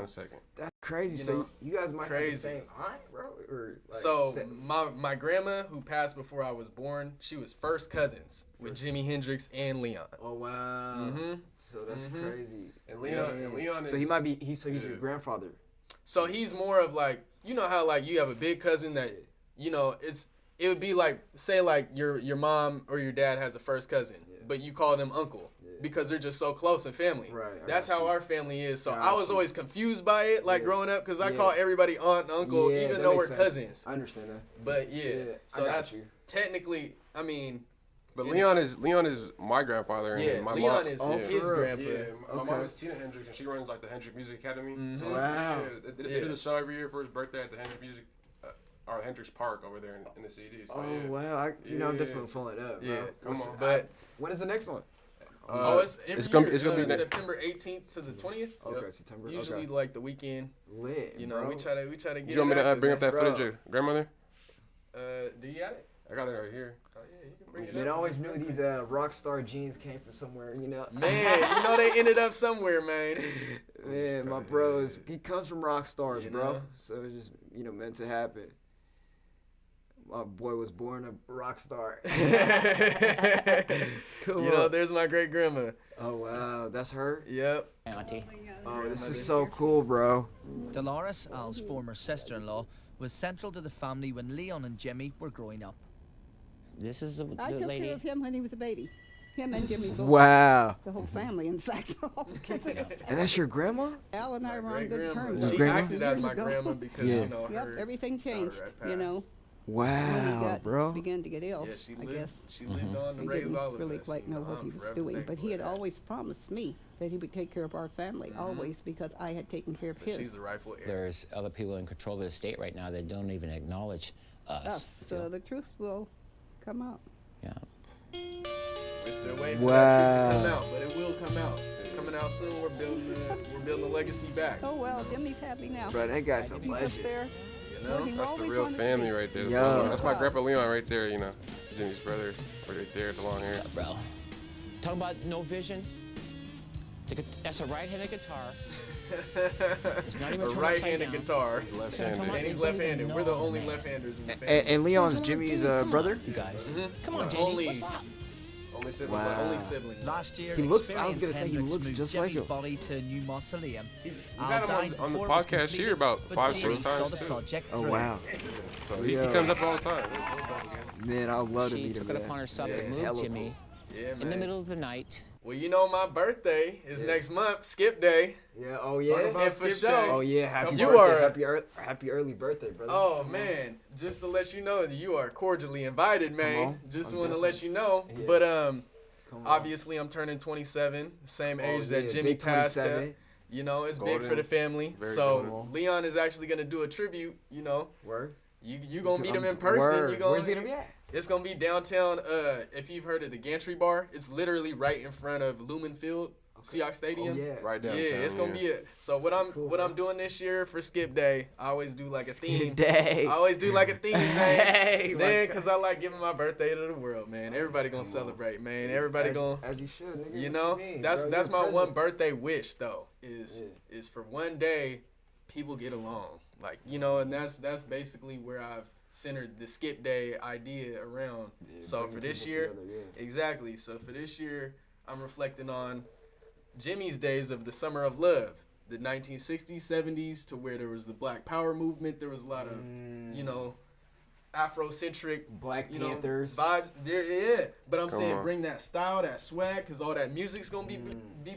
Speaker 2: second.
Speaker 3: That's crazy. So you guys might have the same aunt, bro? Or
Speaker 1: my grandma, who passed before I was born, she was first cousins with Jimi Hendrix and Leon.
Speaker 3: Oh, wow.
Speaker 1: Mm-hmm.
Speaker 3: So that's crazy.
Speaker 2: And Leon is...
Speaker 3: So he might be, he's your grandfather.
Speaker 1: So he's more of like, how like you have a big cousin that, it would be like, say like your mom or your dad has a first cousin, but you call them uncle. Because they're just so close in family.
Speaker 3: Right.
Speaker 1: That's how our family is. So I was always confused by it, like growing up, because I call everybody aunt and uncle, even though we're cousins.
Speaker 3: I understand that.
Speaker 1: But so that's technically,
Speaker 2: But Leon is my grandfather. And my
Speaker 1: Leon
Speaker 2: mom,
Speaker 1: is his grandpa.
Speaker 2: Yeah, my mom is Tina Hendrix, and she runs like the Hendrix Music Academy.
Speaker 1: Mm-hmm.
Speaker 2: So they do the show every year for his birthday at the Hendrix Music, or Hendrix Park over there in the CD. So,
Speaker 3: wow! I'm definitely pulling it up. Bro.
Speaker 1: Yeah,
Speaker 2: come on.
Speaker 1: But
Speaker 3: when is the next one?
Speaker 1: It's
Speaker 2: gonna be
Speaker 1: September 18th to the 20th.
Speaker 3: Okay, September.
Speaker 1: Usually like the weekend.
Speaker 3: Lit.
Speaker 1: Bro. we try to get.
Speaker 2: Do you want me to bring up that footage of grandmother?
Speaker 1: Do you got it?
Speaker 2: I got it right here.
Speaker 1: Oh yeah, you can bring it
Speaker 3: Man, I
Speaker 1: up.
Speaker 3: always knew these rock star jeans came from somewhere.
Speaker 1: Man, they ended up somewhere, man.
Speaker 3: Man, my bros, he comes from rock stars, bro. So it's just meant to happen. My boy was born a rock star. Cool.
Speaker 1: There's my great grandma.
Speaker 3: Oh wow, that's her.
Speaker 1: Yep.
Speaker 4: Auntie.
Speaker 3: Oh, this is so cool, bro.
Speaker 5: Dolores, Al's former sister-in-law, was central to the family when Leon and Jimmy were growing up.
Speaker 4: This is the
Speaker 6: I took
Speaker 4: lady.
Speaker 6: care of him when he was a baby. Him and Jimmy both.
Speaker 3: Wow.
Speaker 6: The whole family, in fact.
Speaker 3: And that's your grandma?
Speaker 6: Al and I were on good
Speaker 1: Great-grandma.
Speaker 6: terms.
Speaker 1: She
Speaker 3: Grandma?
Speaker 1: acted as my
Speaker 6: Years ago.
Speaker 1: grandma because
Speaker 3: Yeah.
Speaker 6: Yep,
Speaker 1: her
Speaker 6: everything changed,
Speaker 1: daughter had passed.
Speaker 3: Wow,
Speaker 6: when
Speaker 3: bro.
Speaker 6: he began to get ill.
Speaker 1: Yeah, she
Speaker 6: I
Speaker 1: lived.
Speaker 6: guess
Speaker 1: She lived on to
Speaker 6: he
Speaker 1: raise
Speaker 6: didn't
Speaker 1: all of
Speaker 6: really
Speaker 1: us.
Speaker 6: quite know what
Speaker 1: I'm
Speaker 6: he was
Speaker 1: forever
Speaker 6: doing, but he had
Speaker 1: thankful
Speaker 6: always promised me that he would take care of our family, always, because I had taken care of
Speaker 1: for that. She's
Speaker 6: his.
Speaker 1: the rightful heir.
Speaker 4: There's other people in control of the state right now that don't even acknowledge us.
Speaker 6: So the truth will come out.
Speaker 4: Yeah.
Speaker 1: We're still waiting for that truth to come out, but it will come out. It's coming out soon. We're building the legacy back.
Speaker 6: Oh well, Jimmy's happy now.
Speaker 3: Bro, that guy's a
Speaker 6: He's up
Speaker 3: legend.
Speaker 6: there.
Speaker 1: You know,
Speaker 6: He
Speaker 2: That's the
Speaker 6: always
Speaker 2: real
Speaker 6: wanted to
Speaker 2: family
Speaker 6: be.
Speaker 2: right there.
Speaker 3: Yo.
Speaker 2: That's my grandpa Leon right there. Jimmy's brother right there, the long hair.
Speaker 4: Bro. Talking about no vision. That's a right-handed guitar. It's not even
Speaker 1: A
Speaker 4: turned
Speaker 1: right-handed
Speaker 4: upside down.
Speaker 1: guitar.
Speaker 2: He's left-handed.
Speaker 1: And he's left-handed. We're the only left-handers in the family.
Speaker 3: And Leon's Jimmy's brother?
Speaker 4: You guys.
Speaker 1: Mm-hmm.
Speaker 4: Come on,
Speaker 1: The
Speaker 4: Jimmy.
Speaker 1: only-
Speaker 4: What's up?
Speaker 2: Only sibling.
Speaker 3: Wow.
Speaker 1: Only sibling.
Speaker 5: Last year,
Speaker 3: He looks- I was
Speaker 5: experienced
Speaker 3: gonna say he
Speaker 5: Hendrix
Speaker 3: looks
Speaker 5: moved
Speaker 3: just like
Speaker 5: Jimmy's
Speaker 3: him.
Speaker 5: body to a new mausoleum.
Speaker 2: We
Speaker 5: Al
Speaker 2: got him
Speaker 5: died
Speaker 2: on the
Speaker 5: before it was
Speaker 2: podcast here
Speaker 5: completed,
Speaker 2: about
Speaker 5: but
Speaker 2: 5-6
Speaker 5: Jimmy saw
Speaker 2: times
Speaker 5: the
Speaker 2: too.
Speaker 5: project
Speaker 3: Oh
Speaker 5: through.
Speaker 3: wow.
Speaker 2: So he
Speaker 3: Yeah.
Speaker 2: comes up all the time.
Speaker 3: Man, I'd love to
Speaker 4: She
Speaker 3: meet him.
Speaker 4: took it
Speaker 3: Man.
Speaker 4: upon herself to
Speaker 1: Yeah,
Speaker 4: move
Speaker 3: hella
Speaker 4: Jimmy
Speaker 1: Yeah, man.
Speaker 4: in the middle of the night.
Speaker 1: Well, my birthday is next month, skip day.
Speaker 3: Yeah, oh yeah.
Speaker 1: And for
Speaker 2: Skip
Speaker 1: sure.
Speaker 2: Day.
Speaker 3: Oh yeah, happy
Speaker 1: You
Speaker 3: birthday.
Speaker 1: are-
Speaker 3: Happy early birthday, brother.
Speaker 1: Oh man, just to let you know, you are cordially invited, man.
Speaker 3: on.
Speaker 1: Just
Speaker 3: I'm
Speaker 1: want to let you know.
Speaker 3: Yeah.
Speaker 1: But
Speaker 3: Come on.
Speaker 1: obviously I'm turning 27, same age
Speaker 3: Oh,
Speaker 1: that
Speaker 3: yeah,
Speaker 1: Jimmy
Speaker 3: big
Speaker 1: passed at.
Speaker 3: 27.
Speaker 1: It's big
Speaker 2: Golden.
Speaker 1: for the family.
Speaker 2: Very
Speaker 1: So
Speaker 3: golden.
Speaker 1: Leon is actually gonna do a tribute.
Speaker 3: Word.
Speaker 1: You gonna meet him in person.
Speaker 3: Word.
Speaker 1: You gonna
Speaker 3: Where's he gonna be at?
Speaker 1: It's gonna be downtown. If you've heard of the Gantry Bar, it's literally right in front of Lumen Field, Seahawks Stadium.
Speaker 3: Oh yeah.
Speaker 2: Right downtown.
Speaker 1: Yeah, it's gonna be it. So what I'm doing this year for Skip Day, I always do like a theme.
Speaker 3: Day.
Speaker 1: I always do like a theme, man.
Speaker 3: Hey,
Speaker 1: Man, cause I like giving my birthday to the world, man. Everybody gonna celebrate, man. Everybody gonna,
Speaker 3: As you should. Nigga. What mean,
Speaker 1: that's
Speaker 3: bro?
Speaker 1: that's
Speaker 3: You're
Speaker 1: my
Speaker 3: a
Speaker 1: one
Speaker 3: president.
Speaker 1: birthday wish though. Is for one day, people get along, like and that's basically where I've centered the Skip Day idea around. So
Speaker 3: bringing
Speaker 1: for this
Speaker 3: people
Speaker 1: year,
Speaker 3: together, yeah.
Speaker 1: exactly. So for this year, I'm reflecting on Jimmy's days of the summer of love, the 1960s, 70s, to where there was the Black Power movement. There was a lot of, Afrocentric,
Speaker 3: Black
Speaker 1: you know,
Speaker 3: Panthers.
Speaker 1: vibes. Yeah, but I'm
Speaker 2: Come
Speaker 1: saying
Speaker 2: on.
Speaker 1: bring that style, that swag, cause all that music's gonna be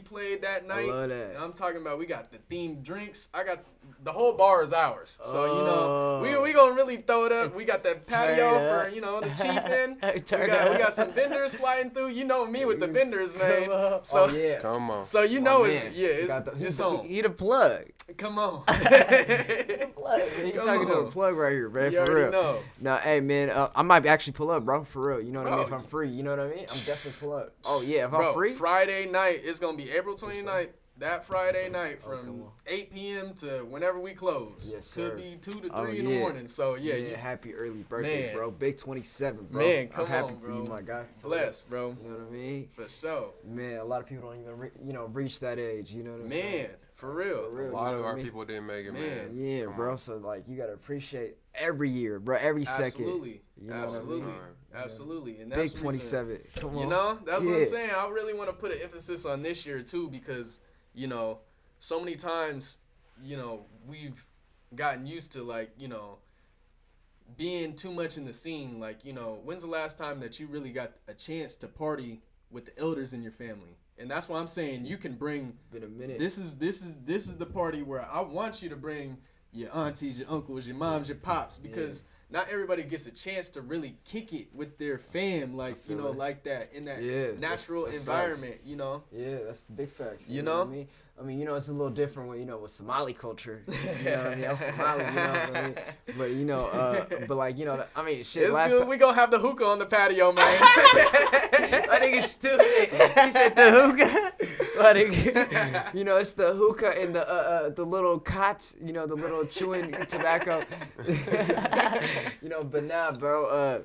Speaker 1: played that night.
Speaker 3: love that.
Speaker 1: And I'm talking about we got the themed drinks. I got the whole bar is ours. So you know we gonna really throw it up. We got that patio
Speaker 3: up.
Speaker 1: for you know the chief in. we
Speaker 3: Turn
Speaker 1: got
Speaker 3: up.
Speaker 1: some vendors sliding through. You know me with the vendors, man. So
Speaker 3: Oh yeah.
Speaker 2: Come on.
Speaker 1: so you know
Speaker 3: Man,
Speaker 1: it's it's on.
Speaker 3: He the plug.
Speaker 1: Come on.
Speaker 3: Plug. You
Speaker 1: Come
Speaker 3: talking to
Speaker 1: on.
Speaker 3: a plug right here, man.
Speaker 1: You
Speaker 3: For
Speaker 1: already
Speaker 3: real.
Speaker 1: know.
Speaker 3: Nah, hey man, I might actually pull up, bro. For real. You know what I mean? If
Speaker 1: Bro.
Speaker 3: I'm free, you know what I mean? I'm definitely pull up. Oh yeah, if
Speaker 1: Bro,
Speaker 3: I'm free.
Speaker 1: Friday night, it's going to be April 29th. That Friday night from 8 p.m. to whenever we close.
Speaker 3: Yes, sir.
Speaker 1: Could be 2 to 3
Speaker 3: Oh,
Speaker 1: in the
Speaker 3: yeah.
Speaker 1: morning. So, yeah.
Speaker 3: Yeah, happy early birthday,
Speaker 1: Man.
Speaker 3: bro. Big 27, bro.
Speaker 1: Man, come
Speaker 3: I'm happy
Speaker 1: on,
Speaker 3: for
Speaker 1: bro.
Speaker 3: you, my guy.
Speaker 1: Bless, bro.
Speaker 3: You know what I mean?
Speaker 1: For sure.
Speaker 3: Man, a lot of people don't even, reach that age. You know what I'm saying?
Speaker 1: Man, for real.
Speaker 3: For real.
Speaker 2: A lot
Speaker 3: you know
Speaker 2: of
Speaker 3: what I
Speaker 2: our
Speaker 3: mean?
Speaker 2: people didn't make it,
Speaker 1: Man.
Speaker 2: man.
Speaker 3: Yeah,
Speaker 2: Come
Speaker 3: bro.
Speaker 2: on.
Speaker 3: So like, you gotta appreciate every year, bro. Every second.
Speaker 1: Absolutely.
Speaker 3: You know what I
Speaker 1: Absolutely.
Speaker 3: mean?
Speaker 1: Absolutely. And that's
Speaker 3: Big
Speaker 1: the reason-
Speaker 3: 27. Come on.
Speaker 1: You know, that's what
Speaker 3: Yeah.
Speaker 1: I'm saying. I really want to put an emphasis on this year too because, you know, so many times, you know, we've gotten used to like, you know, being too much in the scene. Like, you know, when's the last time that you really got a chance to party with the elders in your family? And that's why I'm saying you can bring.
Speaker 3: Been a minute.
Speaker 1: This is the party where I want you to bring your aunties, your uncles, your moms, your pops, because not everybody gets a chance to really kick it with their fam, like you know, like that in that natural
Speaker 3: that's
Speaker 1: environment,
Speaker 3: facts.
Speaker 1: you know.
Speaker 3: Yeah, that's big facts.
Speaker 1: You
Speaker 3: what
Speaker 1: know?
Speaker 3: I mean? I mean, you know, it's a little different with, you know, with Somali culture. You know what I mean? I'm Somali, you know what I mean? But, you know, but like, you know, I mean, shit,
Speaker 1: It's
Speaker 3: last
Speaker 1: good.
Speaker 3: time.
Speaker 1: We gonna have the hookah on the patio, man.
Speaker 3: I think it's stupid. He said the hookah. I think, you know, it's the hookah and the little cots, you know, the little chewing tobacco. You know, but nah, bro,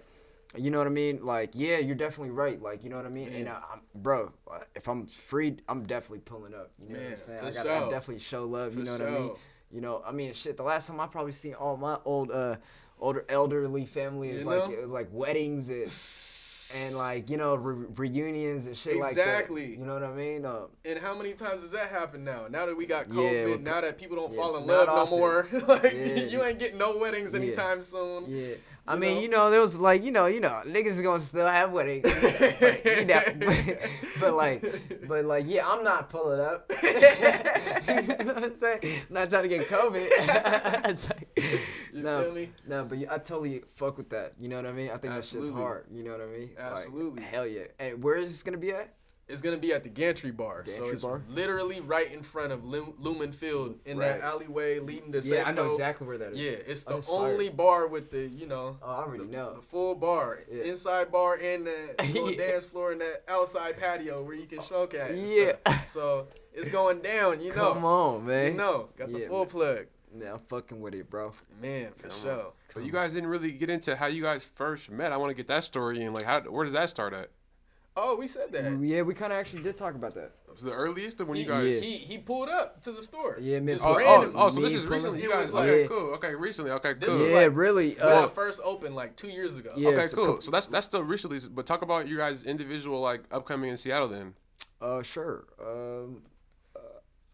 Speaker 3: you know what I mean? Like, yeah, you're definitely right. Like, you know what I mean? And, bro, if I'm free, I'm definitely pulling up. You know what I'm saying?
Speaker 1: for
Speaker 3: I
Speaker 1: sure.
Speaker 3: definitely show love.
Speaker 1: For
Speaker 3: You know what I mean?
Speaker 1: sure.
Speaker 3: You know, I mean, shit. The last time I probably seen all my older elderly family is
Speaker 1: You
Speaker 3: like
Speaker 1: know?
Speaker 3: like weddings and like, you know, reunions and shit like that.
Speaker 1: Exactly.
Speaker 3: You know what I mean?
Speaker 1: And how many times does that happen now? Now that we got
Speaker 3: Yeah,
Speaker 1: COVID,
Speaker 3: well,
Speaker 1: now that people don't
Speaker 3: yeah,
Speaker 1: fall in
Speaker 3: not
Speaker 1: love
Speaker 3: often.
Speaker 1: no more, like
Speaker 3: Yeah.
Speaker 1: you ain't getting no weddings anytime soon.
Speaker 3: Yeah. I
Speaker 1: You
Speaker 3: mean,
Speaker 1: know?
Speaker 3: you know, there was like, you know, niggas is gonna still have weddings. But, you know, but like, yeah, I'm not pulling up. You know what I'm saying? I'm not trying to get COVID. It's like,
Speaker 1: You
Speaker 3: no,
Speaker 1: feel me?
Speaker 3: no, but I totally fuck with that. You know what I mean? I think that shit's
Speaker 1: Absolutely.
Speaker 3: hard. You know what I mean? Like,
Speaker 1: Absolutely.
Speaker 3: hell yeah. And where is this gonna be at?
Speaker 1: It's gonna be at the Gantry Bar, so
Speaker 3: Gantry
Speaker 1: it's
Speaker 3: Bar?
Speaker 1: literally right in front of Lumen Field in
Speaker 3: Right.
Speaker 1: that alleyway leading to
Speaker 3: Yeah,
Speaker 1: Safeco.
Speaker 3: I know exactly where that is.
Speaker 1: Yeah, it's
Speaker 3: Oh,
Speaker 1: the
Speaker 3: that's fire.
Speaker 1: only bar with the, you know,
Speaker 3: Oh, I already know.
Speaker 1: the full bar,
Speaker 3: Yeah.
Speaker 1: inside bar and the little
Speaker 3: Yeah.
Speaker 1: dance floor and that outside patio where you can smoke at. And
Speaker 3: Yeah.
Speaker 1: stuff. So it's going down, you know.
Speaker 3: Come on, man.
Speaker 1: You know, got the
Speaker 3: Yeah,
Speaker 1: full
Speaker 3: man.
Speaker 1: plug.
Speaker 3: Yeah, I'm fucking with it, bro.
Speaker 1: Man, for sure.
Speaker 2: But you guys didn't really get into how you guys first met. I want to get that story and like where does that start at?
Speaker 1: Oh, we said that.
Speaker 3: Yeah, we kind of actually did talk about that.
Speaker 2: Was it the earliest or when you
Speaker 1: He,
Speaker 2: guys?
Speaker 1: he pulled up to the store.
Speaker 3: Yeah, man.
Speaker 1: Just
Speaker 2: Oh,
Speaker 1: randomly.
Speaker 2: so this
Speaker 3: Me
Speaker 2: is
Speaker 3: pulling-
Speaker 2: recently. You
Speaker 1: It
Speaker 2: guys
Speaker 1: was
Speaker 2: okay,
Speaker 3: like-
Speaker 2: cool. Okay, recently. Okay,
Speaker 1: This
Speaker 2: cool.
Speaker 1: was
Speaker 3: Yeah,
Speaker 1: like-
Speaker 3: really.
Speaker 1: When it first opened like 2 years ago.
Speaker 3: Yeah.
Speaker 2: Okay,
Speaker 3: so
Speaker 2: cool.
Speaker 3: couple-
Speaker 2: So that's still recently. But talk about you guys' individual like upcoming in Seattle then.
Speaker 3: Sure.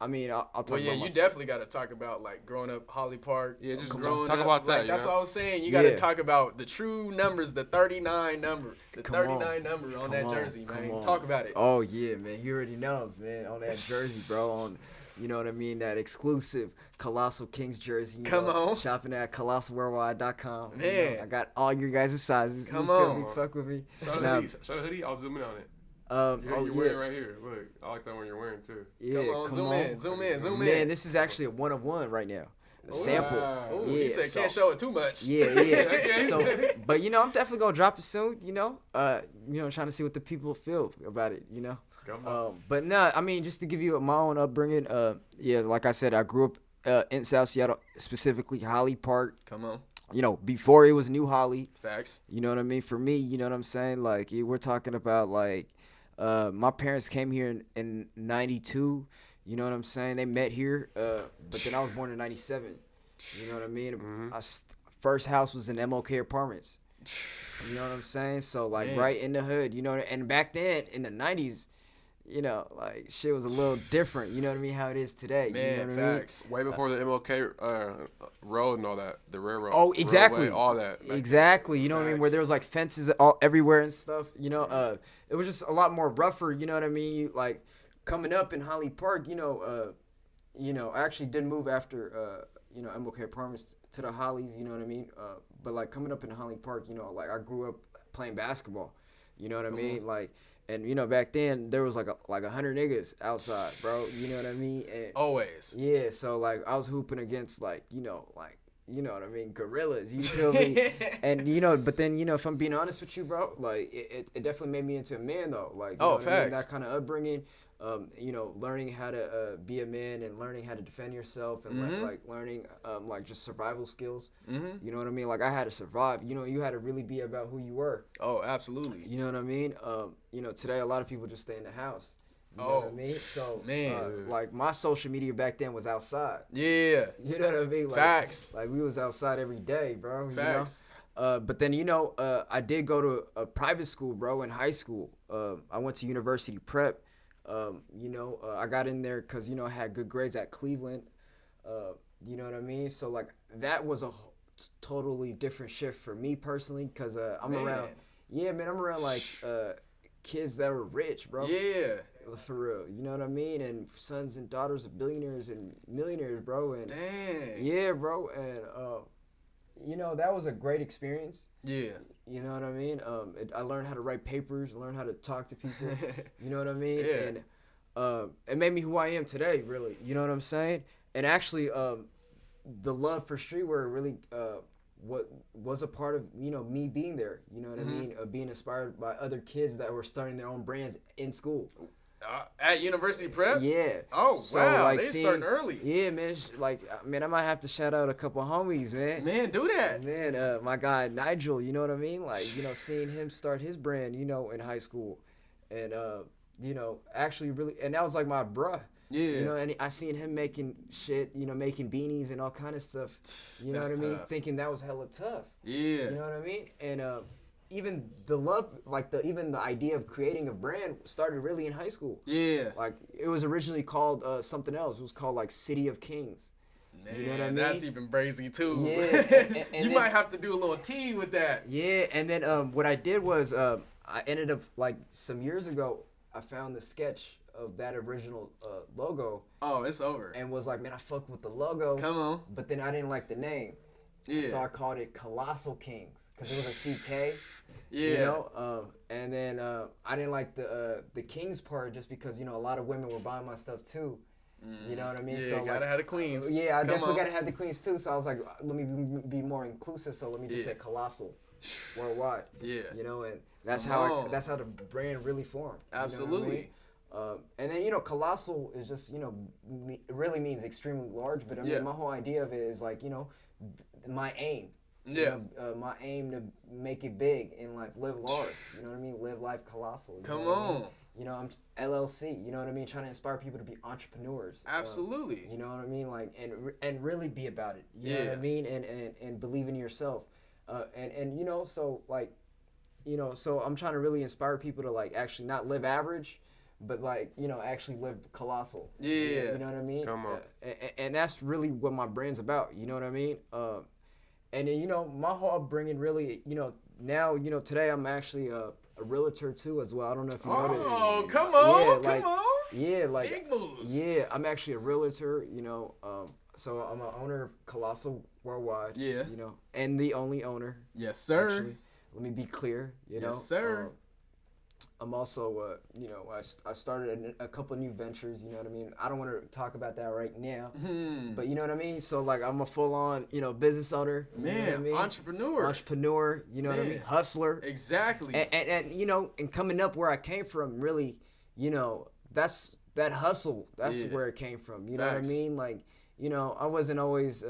Speaker 3: I mean, I'll talk
Speaker 1: Well, yeah,
Speaker 3: about
Speaker 1: you
Speaker 3: myself.
Speaker 1: definitely got to talk about like growing up Holly Park.
Speaker 2: Yeah, just
Speaker 1: growing
Speaker 2: talk
Speaker 1: up,
Speaker 2: about that,
Speaker 1: Like,
Speaker 2: you
Speaker 1: that's
Speaker 2: know?
Speaker 1: what I was saying. You got to
Speaker 3: Yeah.
Speaker 1: talk about the true numbers, the 39 number, the
Speaker 3: Come
Speaker 1: 39 number on
Speaker 3: Come
Speaker 1: that
Speaker 3: on,
Speaker 1: jersey,
Speaker 3: come
Speaker 1: man.
Speaker 3: on.
Speaker 1: Talk about it.
Speaker 3: Oh yeah, man. He already knows, man. On that jersey, bro. On, you know what I mean? That exclusive Colossal Kings jersey. You
Speaker 1: Come
Speaker 3: know,
Speaker 1: on.
Speaker 3: Shopping at colossalworldwide.com.
Speaker 1: Man.
Speaker 3: You know, I got all your guys' sizes.
Speaker 1: Come
Speaker 3: you feel
Speaker 1: on.
Speaker 3: Me? Fuck with me.
Speaker 2: Show the
Speaker 3: Now,
Speaker 2: hoodie. Show the hoodie. I'll zoom in on it.
Speaker 3: oh
Speaker 2: You're
Speaker 3: yeah.
Speaker 2: wearing it right here. Look, I like that one you're wearing too.
Speaker 3: Yeah,
Speaker 1: Come on, zoom in, zoom in, zoom
Speaker 3: Man,
Speaker 1: in.
Speaker 3: this is actually a 1-of-1 right now. A sample.
Speaker 2: wow.
Speaker 1: Ooh,
Speaker 3: Yeah,
Speaker 1: he said
Speaker 3: so-
Speaker 1: can't show it too much.
Speaker 3: Yeah,
Speaker 2: Okay.
Speaker 3: yeah. So, but you know, I'm definitely gonna drop it soon. You know, trying to see what the people feel about it. You know.
Speaker 2: Come on.
Speaker 3: But no, I mean, just to give you my own upbringing. Yeah, like I said, I grew up in South Seattle, specifically Holly Park.
Speaker 1: Come on.
Speaker 3: You know, before it was New Holly.
Speaker 1: Facts.
Speaker 3: You know what I mean? For me, you know what I'm saying? Like, we're talking about like, my parents came here in '92. You know what I'm saying? They met here, but then I was born in '97. You know what I mean? First house was in MOK Apartments. You know what I'm saying? So like
Speaker 1: Man.
Speaker 3: right in the hood, you know. And back then in the '90s, you know, like shit was a little different. You know what I mean? How it is today.
Speaker 1: Man,
Speaker 3: you know what
Speaker 1: facts.
Speaker 2: Way before the MLK road and all that, the railroad.
Speaker 3: Oh, exactly.
Speaker 2: Roadway, all that.
Speaker 3: Exactly. You know what I mean? Where
Speaker 1: Facts.
Speaker 3: there was like fences all everywhere and stuff. You know, it was just a lot more rougher. You know what I mean? Like coming up in Holly Park. I actually did move after MLK Apartments to the Hollies. You know what I mean? But like coming up in Holly Park, like I grew up playing basketball. You know what I mean? Like. And back then there was like 100 niggas outside, bro. You know what I mean? And
Speaker 1: Always.
Speaker 3: yeah, so like I was hooping against what I mean, gorillas. You feel me? And but then if I'm being honest with you, bro, like it definitely made me into a man though. Like you know what I mean?
Speaker 1: Facts.
Speaker 3: That kind of upbringing, learning how to be a man and learning how to defend yourself and like learning like just survival skills.
Speaker 1: Mm-hmm.
Speaker 3: You know what I mean? Like I had to survive. You had to really be about who you were.
Speaker 1: Oh, absolutely.
Speaker 3: You know what I mean? Today a lot of people just stay in the house. You know what I mean? So,
Speaker 1: man.
Speaker 3: like my social media back then was outside.
Speaker 1: Yeah.
Speaker 3: You know what I mean? Like,
Speaker 1: Facts.
Speaker 3: Like we was outside every day, bro.
Speaker 1: Facts.
Speaker 3: But then I did go to a private school, bro, in high school. I went to University Prep. I got in there because I had good grades at Cleveland. You know what I mean? So like that was a totally different shift for me personally because I'm around. Yeah, man, I'm around like kids that were rich, bro.
Speaker 1: Yeah.
Speaker 3: For real, you know what I mean? And sons and daughters of billionaires and millionaires, bro. And
Speaker 1: Dang.
Speaker 3: yeah, bro. And that was a great experience.
Speaker 1: Yeah.
Speaker 3: You know what I mean? I learned how to write papers, learned how to talk to people. You know what I mean?
Speaker 1: Yeah.
Speaker 3: And it made me who I am today, really. You know what I'm saying? And actually, the love for streetwear really what was a part of me being there. You know what I mean? Being inspired by other kids that were starting their own brands in school.
Speaker 1: At University Prep?
Speaker 3: Yeah.
Speaker 1: Oh,
Speaker 3: So,
Speaker 1: wow.
Speaker 3: like,
Speaker 1: They starting early.
Speaker 3: Yeah, man. I might have to shout out a couple homies, man.
Speaker 1: Man, do that.
Speaker 3: Man, my guy Nigel, you know what I mean? Like, seeing him start his brand, in high school. And, actually really, and that was like my bruh.
Speaker 1: Yeah.
Speaker 3: And I seen him making shit, making beanies and all kind of stuff. You know
Speaker 1: That's
Speaker 3: what I mean?
Speaker 1: tough.
Speaker 3: Thinking that was hella tough.
Speaker 1: Yeah.
Speaker 3: You know what I mean? And even the love, even the idea of creating a brand started really in high school.
Speaker 1: Yeah.
Speaker 3: Like it was originally called something else. It was called like City of Kings.
Speaker 1: Man,
Speaker 3: You know what I mean?
Speaker 1: that's even brazy too.
Speaker 3: Yeah. And
Speaker 1: You
Speaker 3: then-
Speaker 1: might have to do a little tea with that.
Speaker 3: Yeah, and then what I did was I ended up like some years ago I found the sketch of that original logo
Speaker 1: Oh, it's over.
Speaker 3: and was like, man, I fuck with the logo.
Speaker 1: Come on.
Speaker 3: But then I didn't like the name.
Speaker 1: Yeah.
Speaker 3: So I called it Colossal Kings because it was a CK.
Speaker 1: Yeah.
Speaker 3: And then I didn't like the Kings part just because a lot of women were buying my stuff too. You know what I mean?
Speaker 1: Yeah,
Speaker 3: so
Speaker 1: gotta have the queens.
Speaker 3: Yeah, I
Speaker 1: Come
Speaker 3: definitely
Speaker 1: on.
Speaker 3: gotta have the queens too. So I was like, let me be more inclusive. So let me just
Speaker 1: Yeah.
Speaker 3: say Colossal worldwide.
Speaker 1: Yeah.
Speaker 3: And that's
Speaker 1: Come
Speaker 3: how
Speaker 1: on.
Speaker 3: that's how the brand really formed. You know what I
Speaker 1: Absolutely.
Speaker 3: mean? And then colossal is just it really means extremely large. But I mean,
Speaker 1: Yeah.
Speaker 3: my whole idea of it is like my aim.
Speaker 1: Yeah.
Speaker 3: My aim to make it big and like live large. You know what I mean? Live life colossal. You
Speaker 1: Come
Speaker 3: know what I
Speaker 1: on.
Speaker 3: mean? I'm LLC. You know what I mean? Trying to inspire people to be entrepreneurs.
Speaker 1: Absolutely.
Speaker 3: You know what I mean? Like and really be about it. You know what I
Speaker 1: Yeah.
Speaker 3: mean? And believe in yourself. So like, so I'm trying to really inspire people to like actually not live average, but like actually live colossal.
Speaker 1: Yeah.
Speaker 3: You know what I mean?
Speaker 2: Come on.
Speaker 3: And that's really what my brand's about. You know what I mean? And then my whole upbringing really now today I'm actually a realtor too as well. I don't know if you noticed.
Speaker 1: Oh, come on.
Speaker 3: Yeah, like,
Speaker 1: come on.
Speaker 3: Yeah, like
Speaker 1: Big moves.
Speaker 3: Yeah, I'm actually a realtor. So I'm an owner of Colossal Worldwide.
Speaker 1: Yeah.
Speaker 3: And the only owner.
Speaker 1: Yes, sir.
Speaker 3: Actually. Let me be clear.
Speaker 1: Yes, sir.
Speaker 3: I'm also, I started a couple new ventures. You know what I mean? I don't want to talk about that right now, but you know what I mean. So like, I'm a full-on, business owner. You know what I
Speaker 1: Man,
Speaker 3: mean?
Speaker 1: entrepreneur.
Speaker 3: You know what I mean?
Speaker 1: Man.
Speaker 3: Hustler.
Speaker 1: Exactly.
Speaker 3: And coming up where I came from, really, that's that hustle. That's
Speaker 1: Yeah.
Speaker 3: where it came from. You know
Speaker 1: Facts.
Speaker 3: what I mean? Like, I wasn't always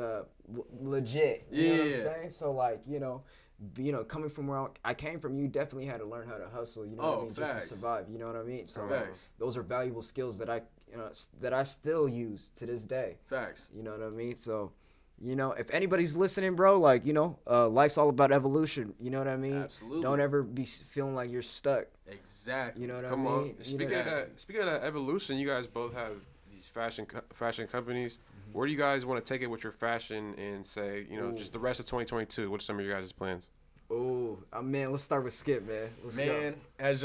Speaker 3: legit. You know what I'm
Speaker 1: Yeah.
Speaker 3: saying? So like, coming from where I came from, you definitely had to learn how to hustle. You know what I
Speaker 1: Oh,
Speaker 3: mean?
Speaker 1: facts.
Speaker 3: Just to survive. You know what I mean? So
Speaker 1: Facts.
Speaker 3: those are valuable skills that I still use to this day.
Speaker 1: Facts.
Speaker 3: You know what I mean? So, You know, if anybody's listening, bro, like, you know, life's all about evolution. You know what I mean?
Speaker 1: Absolutely.
Speaker 3: Don't ever be feeling like you're stuck.
Speaker 1: Exactly.
Speaker 3: You know what
Speaker 2: Come
Speaker 3: I
Speaker 2: on.
Speaker 3: mean?
Speaker 2: Speaking of that evolution, you guys both have these fashion companies. Where do you guys want to take it with your fashion and say, you know, just the rest of 2022? What's some of your guys' plans?
Speaker 3: Oh, man, let's start with Skip, man. Let's
Speaker 1: Man,
Speaker 3: go.
Speaker 1: as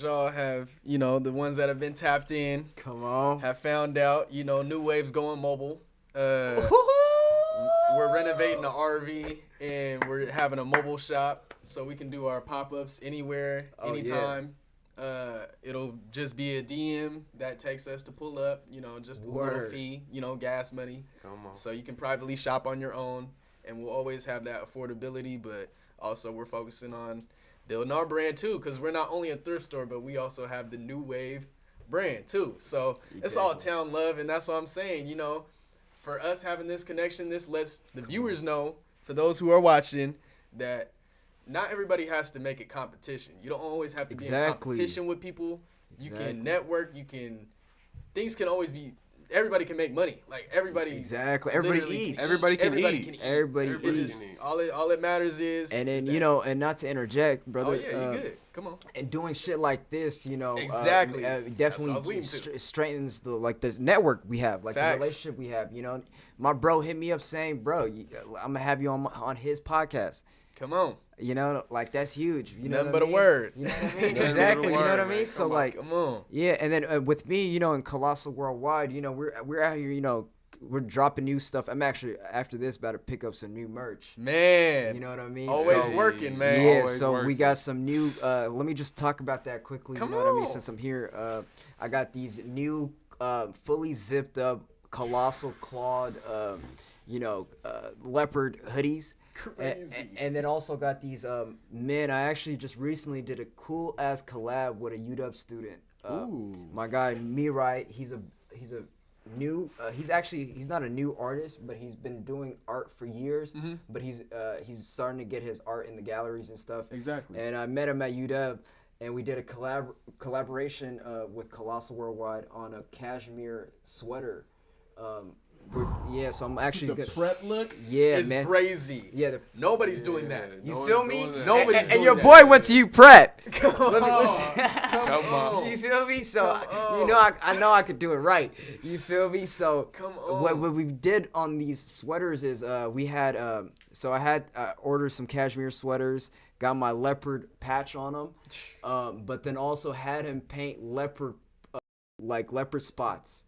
Speaker 1: y'all have, you know, the ones that have been tapped in,
Speaker 3: Come on.
Speaker 1: have found out, you know, New Wave's going mobile. We're renovating the RV and we're having a mobile shop so we can do our pop-ups anywhere, anytime. It'll just be a DM that takes us to pull up, you know, just a little fee, you know, gas money.
Speaker 2: Come on.
Speaker 1: So you can privately shop on your own, and we'll always have that affordability, but also we're focusing on building our brand too, because we're not only a thrift store, but we also have the New Wave brand too. So it's all town love, and that's what I'm saying, you know. For us having this connection, this lets the viewers know, for those who are watching, that not everybody has to make it competition. You don't always have to be in competition with people. You can network. Things can always be. Everybody can make money. Like everybody.
Speaker 3: Exactly. Everybody eats.
Speaker 2: Everybody can eat.
Speaker 3: Everybody eats.
Speaker 1: All it matters is.
Speaker 3: And then, you know, and not to interject, brother.
Speaker 1: Oh yeah, you good. Come on.
Speaker 3: And doing shit like this, you know,
Speaker 1: exactly,
Speaker 3: definitely straightens the network we have, like the relationship we have. You know, my bro hit me up saying, bro, I'm gonna have you on his podcast.
Speaker 1: Come on.
Speaker 3: You know, like that's huge. You know
Speaker 1: Nothing but a word.
Speaker 3: You know what I mean? Exactly. You know what I mean? So like,
Speaker 1: come on.
Speaker 3: Yeah, and then with me, you know, in Colossal Worldwide, you know, we're out here, you know, we're dropping new stuff. I'm actually after this about to pick up some new merch.
Speaker 1: Man,
Speaker 3: you know what I mean?
Speaker 1: Always working, man.
Speaker 3: Yeah,
Speaker 1: always
Speaker 3: so
Speaker 1: working.
Speaker 3: We got some new. Let me just talk about that quickly.
Speaker 1: Come
Speaker 3: you know what I mean?
Speaker 1: on.
Speaker 3: Since I'm here, I got these new, fully zipped up Colossal clawed, you know, leopard hoodies.
Speaker 1: Crazy.
Speaker 3: And then also got these. Man, I actually just recently did a cool ass collab with a UW student. My guy Mirai, he's a new. He's not a new artist, but he's been doing art for years. But he's starting to get his art in the galleries and stuff.
Speaker 1: Exactly.
Speaker 3: And I met him at UW, and we did a collaboration with Colossal Worldwide on a cashmere sweater. So I'm actually
Speaker 1: the prep look
Speaker 3: is
Speaker 1: man. Crazy.
Speaker 3: Yeah,
Speaker 1: nobody's doing that.
Speaker 3: You feel me?
Speaker 1: Nobody's doing
Speaker 3: and your
Speaker 1: that.
Speaker 3: boy went to prep.
Speaker 1: Come on.
Speaker 3: You feel me? So you know I know I could do it right. You feel me? So what we did on these sweaters is we had I had ordered some cashmere sweaters, got my leopard patch on them, but then also had him paint leopard leopard spots.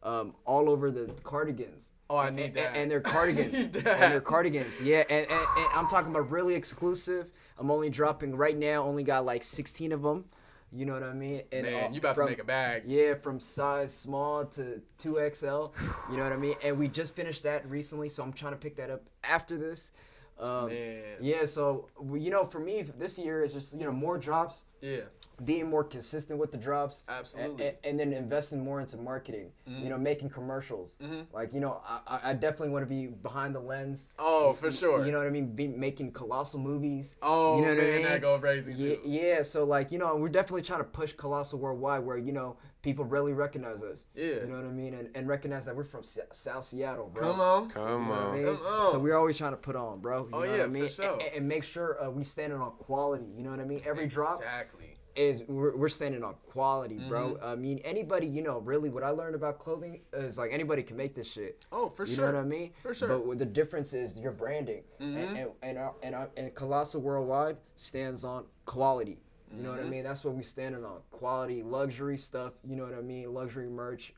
Speaker 3: All over the cardigans.
Speaker 1: Oh, I need that.
Speaker 3: And their cardigans. And their cardigans. Yeah, and I'm talking about really exclusive. I'm only dropping right now. Only got like 16 of them. You know what I mean? And
Speaker 1: man, you about to make a bag.
Speaker 3: Yeah, from size small to 2XL. You know what I mean? And we just finished that recently, so I'm trying to pick that up after this.
Speaker 1: Man.
Speaker 3: Yeah, so you know, for me, this year is just, you know, more drops.
Speaker 1: Yeah.
Speaker 3: Being more consistent with the drops.
Speaker 1: Absolutely.
Speaker 3: And then investing more into marketing. You know, making commercials. Like, you know, I definitely want to be behind the lens.
Speaker 1: Oh, for sure.
Speaker 3: You know what I mean? Making colossal movies.
Speaker 1: Oh,
Speaker 3: you know
Speaker 1: man,
Speaker 3: what I mean?
Speaker 1: that go crazy too.
Speaker 3: Yeah, so like, you know, we're definitely trying to push Colossal Worldwide where, you know, people really recognize us.
Speaker 1: Yeah.
Speaker 3: You know what I mean? And recognize that we're from South Seattle, bro.
Speaker 1: Come on.
Speaker 3: You know what I mean? So we're always trying to put on, bro. You know what I mean?
Speaker 1: for sure.
Speaker 3: And make sure we standing on quality. You know what I mean? Every drop.
Speaker 1: Exactly.
Speaker 3: We're standing on quality, bro. I mean, anybody, you know, really what I learned about clothing is like anybody can make this shit.
Speaker 1: Oh, for sure.
Speaker 3: You know what I mean?
Speaker 1: For sure.
Speaker 3: But the difference is your branding, and Colossal Worldwide stands on quality. You know what I mean? That's what we standing on. Quality, luxury stuff. You know what I mean? Luxury merch